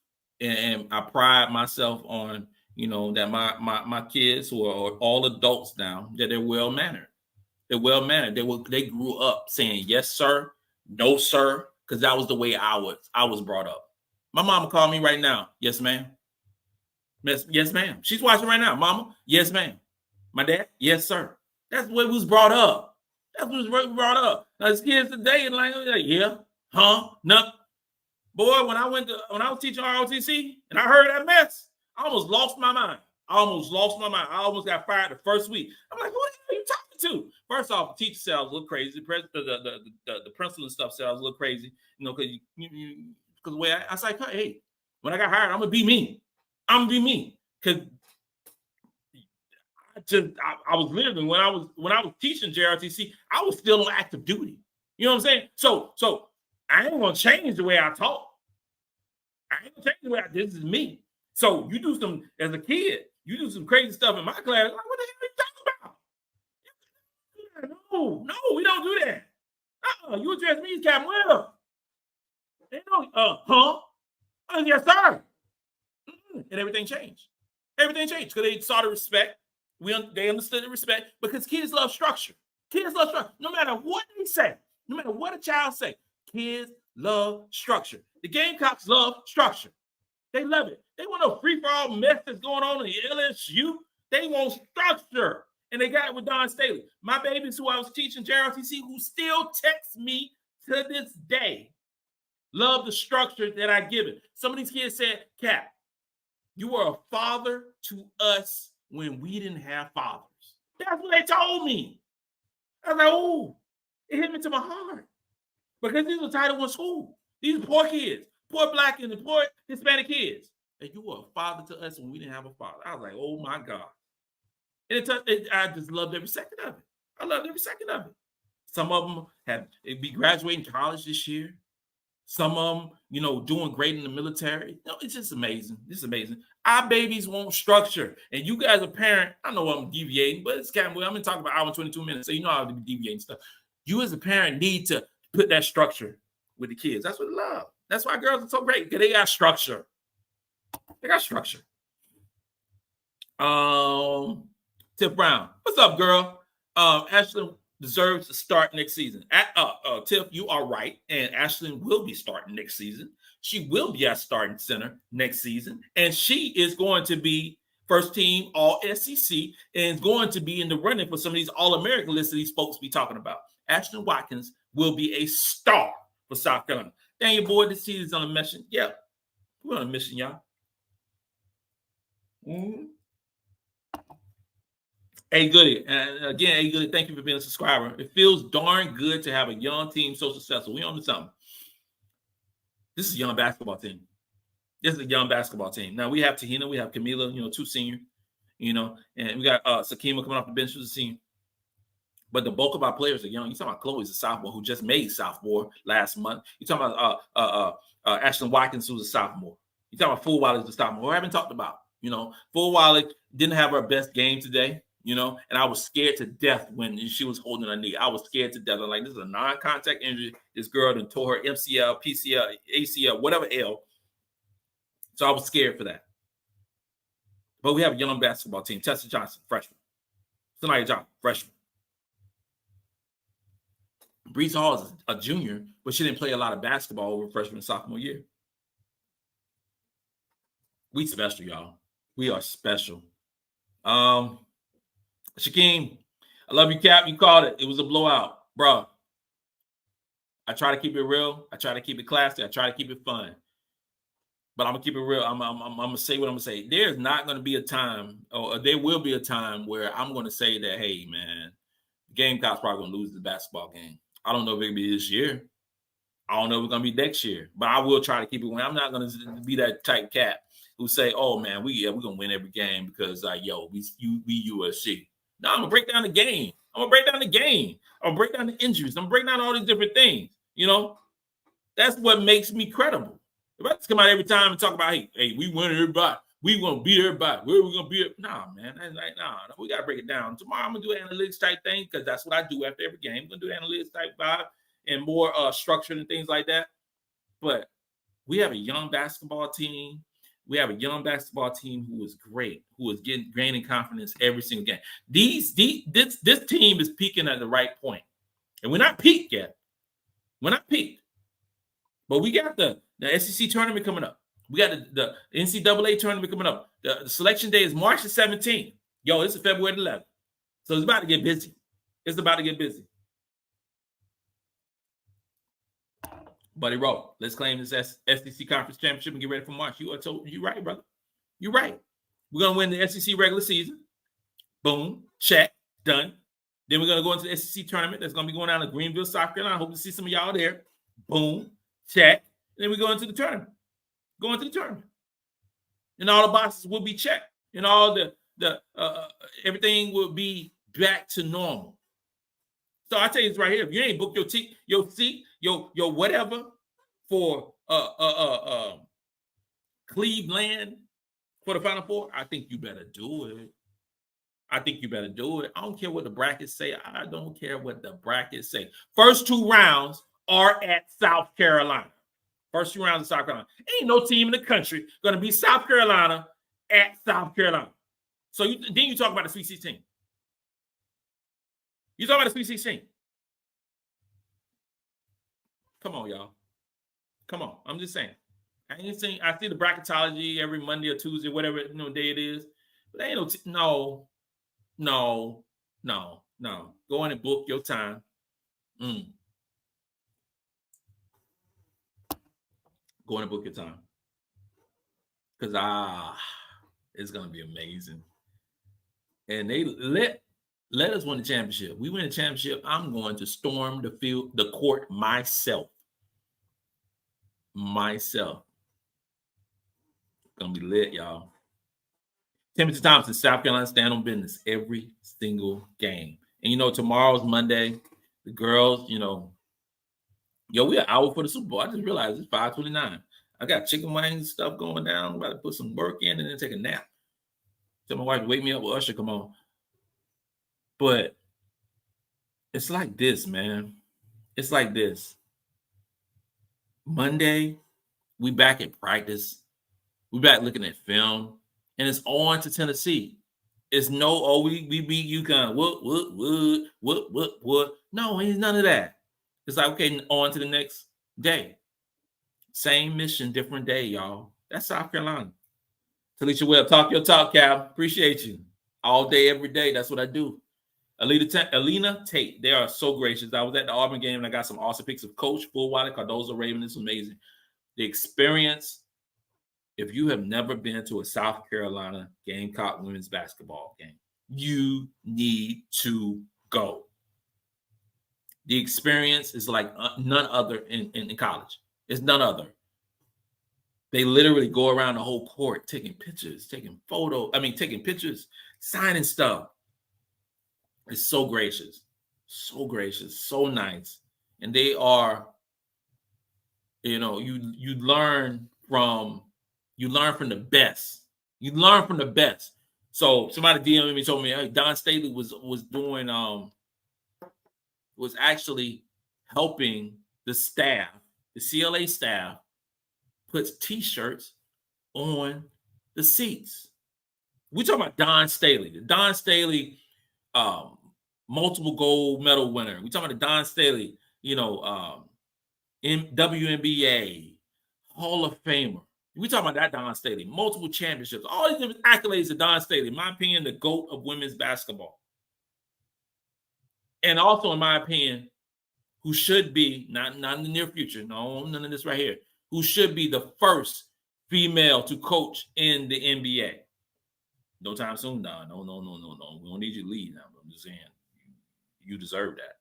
And I pride myself on, that my kids who are all adults now, that they're well-mannered. They're well-mannered. They grew up saying, yes, sir, no, sir, because that was the way I was brought up. My mama called me right now. Yes, ma'am. Yes, ma'am. She's watching right now. Mama, yes, ma'am. My dad, yes, sir. That's the way we was brought up. That's what was brought up. Now, these kids today, like, yeah, huh, no. Boy, when I was teaching ROTC and I heard that mess, I almost lost my mind. I almost got fired the first week. I'm like, what are you talking to? First off, the teacher said I was a little crazy. The principal and stuff said I was a little crazy, because the way I was like, hey, when I got hired, I'm gonna be me. Because I was literally when I was teaching JRTC, I was still on active duty. You know what I'm saying? So I ain't gonna change the way I talk. I ain't gonna change the way this is me. So you do some as a kid, you do some crazy stuff in my class. Like, what the hell are you talking about? No, we don't do that. You address me as Captain Will. They don't, yes, sir. And everything changed. Everything changed because they saw the respect. They understood the respect because kids love structure. Kids love structure. No matter what they say, no matter what a child say, kids love structure. The Gamecocks love structure. They love it. They want no free-for-all mess that's going on in LSU. They want structure. And they got it with Dawn Staley. My babies who I was teaching JRTC, who still text me to this day, love the structure that I give it. Some of these kids said, Cap, you were a father to us when we didn't have fathers. That's what they told me. I was like, oh, it hit me to my heart. Because these were Title I school. These are poor kids, poor Black and poor Hispanic kids. And you were a father to us when we didn't have a father. I was like, oh my God. And I just loved every second of it. I loved every second of it. Some of them be graduating college this year. Some of them, doing great in the military. It's just amazing. It's amazing. Our babies want structure. And you guys are parent, I know I'm deviating, but it's kind of, I'm going to talk about hour and 22 minutes, so you know how to be deviating stuff. You as a parent need to put that structure with the kids. That's what they love. That's why girls are so great, because they got structure. They got structure. Tiff Brown. What's up, girl? Ashlyn deserves to start next season. Tiff, you are right. And Ashlyn will be starting next season. She will be our starting center next season. And she is going to be first team All-SEC and is going to be in the running for some of these All-American lists that these folks be talking about. Ashton Watkins will be a star for South Carolina. Dang, your boy, this season's on a mission. Yeah, we're on a mission, y'all. Mm-hmm. Hey, Goody. And again, hey, Goody, thank you for being a subscriber. It feels darn good to have a young team so successful. We on to something. This is a young basketball team. This is a young basketball team. Now, we have Te-Hina, we have Camila, 2 senior, and we got Sakima coming off the bench, who's a senior. But the bulk of our players are young. You're talking about Chloe's a sophomore who just made sophomore last month. You're talking about Ashlyn Watkins, who's a sophomore. You're talking about Fulwiley's a sophomore. I haven't talked about, Fulwiley didn't have her best game today. And I was scared to death when she was holding her knee. I was scared to death. I'm like, this is a non-contact injury. This girl done tore her MCL, PCL, ACL, whatever L. So I was scared for that. But we have a young basketball team. Tessa Johnson, freshman. Sania Feagin, freshman. Bree Hall is a junior, but she didn't play a lot of basketball over freshman and sophomore year. We special, y'all. We are special. Shaquem, I love you, Cap. You called it. It was a blowout. Bro, I try to keep it real. I try to keep it classy. I try to keep it fun. But I'm going to keep it real. I'm going to say what I'm going to say. There's not going to be a time, or there will be a time where I'm going to say that, hey, man, the Gamecocks probably going to lose the basketball game. I don't know if it'll be this year. I don't know if it's going to be next year. But I will try to keep it going. I'm not going to be that type cat who say, oh, man, we're going to win every game because, we USC. No, I'm going to break down the game. I'm going to break down the game. I'm going to break down the injuries. I'm going to break down all these different things. That's what makes me credible. Let's come out every time and talk about, hey, we win everybody. We gonna beat everybody. Where we gonna beat? Nah, man. That's like, nah. We gotta break it down. Tomorrow I'm gonna do an analytics type thing because that's what I do after every game. I'm gonna do analytics type vibe and more structured and things like that. But we have a young basketball team. We have a young basketball team who is great, who is gaining confidence every single game. This team is peaking at the right point, and we're not peaked yet. We're not peaked, but we got the SEC tournament coming up. We got the NCAA tournament coming up. The selection day is March the 17th. Yo, this is February the 11th. So it's about to get busy. It's about to get busy. Buddy Rowe, let's claim this SEC Conference Championship and get ready for March. You right, brother. You're right. We're going to win the SEC regular season. Boom. Check. Done. Then we're going to go into the SEC tournament that's going to be going down to Greenville, South Carolina. I hope to see some of y'all there. Boom. Check. And then we go into the tournament. Go into the tournament. And all the boxes will be checked. And all the everything will be back to normal. So I tell you this right here. If you ain't booked your seat, your whatever for Cleveland for the Final Four, I think you better do it. I don't care what the brackets say. I don't care what the brackets say. First two rounds are at South Carolina. First two rounds of South Carolina. Ain't no team in the country going to be South Carolina at South Carolina. So then you talk about the Sweet 16. You talk about the Sweet 16. Come on, y'all. Come on. I'm just saying. I see the bracketology every Monday or Tuesday, whatever day it is. But ain't no Go in and book your time. Go in and book your time. Because it's gonna be amazing. And they let us win the championship. We win the championship. I'm going to storm the court myself. Gonna be lit, y'all. Timothy Thompson, South Carolina, stand on business every single game. And tomorrow's Monday. The girls, we an hour for the Super Bowl. I just realized it's 5:29. I got chicken wings and stuff going down. I'm about to put some work in and then take a nap. Tell my wife to wake me up with Usher, come on. But it's like this, man. It's like this. Monday, we back at practice. We back looking at film. And it's on to Tennessee. It's we beat UConn. What. No, ain't none of that. It's like, okay, on to the next day. Same mission, different day, y'all. That's South Carolina. Talisha Webb, talk your talk, Cal. Appreciate you. All day, every day. That's what I do. Alina Tate, they are so gracious. I was at the Auburn game and I got some awesome pics of Coach Fulwiley, Cardozo Raven. It's amazing. The experience, if you have never been to a South Carolina Gamecock women's basketball game, you need to go. The experience is like none other in college. It's none other. They literally go around the whole court taking pictures, taking pictures, signing stuff. It's so gracious, so nice. And they are, you learn from the best. You learn from the best. So somebody DM'd me, told me, hey, Dawn Staley was actually helping the staff, the CLA staff, puts T-shirts on the seats. We're talking about Dawn Staley. The Dawn Staley, multiple gold medal winner. We're talking about the Dawn Staley, WNBA, Hall of Famer. We're talking about that Dawn Staley, multiple championships, all these different accolades of Dawn Staley. In my opinion, the GOAT of women's basketball. And also, in my opinion, who should be, not in the near future, no, none of this right here, who should be the first female to coach in the NBA. No time soon, Don. No. We don't need you to leave now. I'm just saying, you deserve that.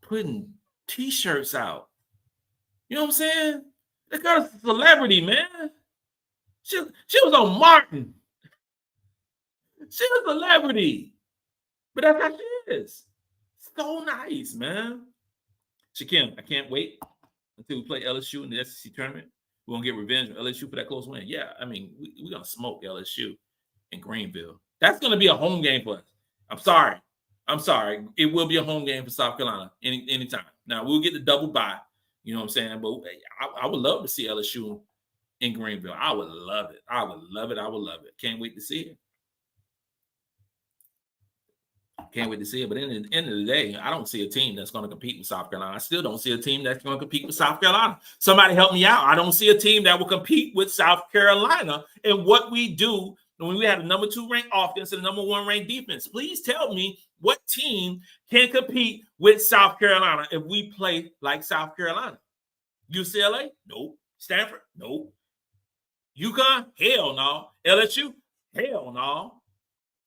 Putting T-shirts out. You know what I'm saying? That girl's a celebrity, man. She was on Martin. She's a celebrity. But that's how she is. So nice, man. Shakim, I can't wait until we play LSU in the SEC tournament. We're going to get revenge on LSU for that close win. Yeah, I mean, we're going to smoke LSU in Greenville. That's going to be a home game for us. I'm sorry. It will be a home game for South Carolina anytime. Now, we'll get the double bye. You know what I'm saying? But I would love to see LSU in Greenville. I would love it. Can't wait to see it. But in the end of the day, I don't see a team that's going to compete with South Carolina. I still don't see a team that's going to compete with South Carolina. Somebody help me out. I don't see a team that will compete with South Carolina in what we do when we have the number 2 ranked offense and the number 1 ranked defense. Please tell me what team can compete with South Carolina if we play like South Carolina. UCLA? Nope. Stanford? Nope. UConn? Hell no. LSU? Hell no.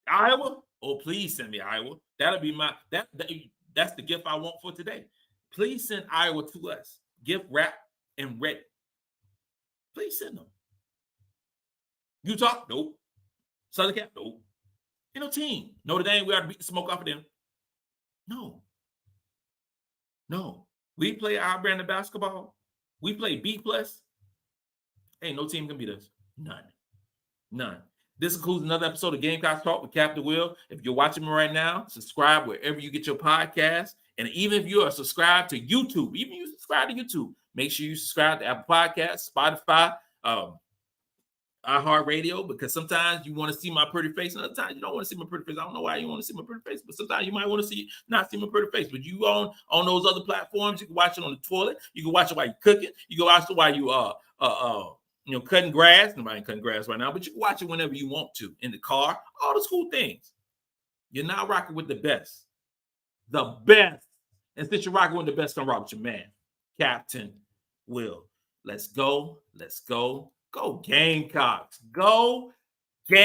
Iowa? Oh, please send me Iowa. That'll be that's the gift I want for today. Please send Iowa to us. Gift wrapped and ready. Please send them. Utah? Nope. Southern Cal? Nope. Ain't no team. Notre Dame, we ought to beat the smoke off of them. No. We play our brand of basketball. We play B+. Ain't no team can beat us. None. This includes another episode of Gamecocks Talk with Captain Will. If you're watching me right now, subscribe wherever you get your podcast. And even if you are subscribed to YouTube, make sure you subscribe to Apple Podcasts, Spotify, iHeartRadio, because sometimes you want to see my pretty face, and other times you don't want to see my pretty face. I don't know why you want to see my pretty face, but sometimes you might want to not see my pretty face. But you on those other platforms, you can watch it on the toilet, you can watch it while you're cooking, you can watch it while you cutting grass. Nobody cutting grass right now, but you can watch it whenever you want to, in the car, all those cool things. You're not rocking with the best. And since you're rocking with the best, come rock with your man, Captain Will. Let's go. Go Gamecocks. Go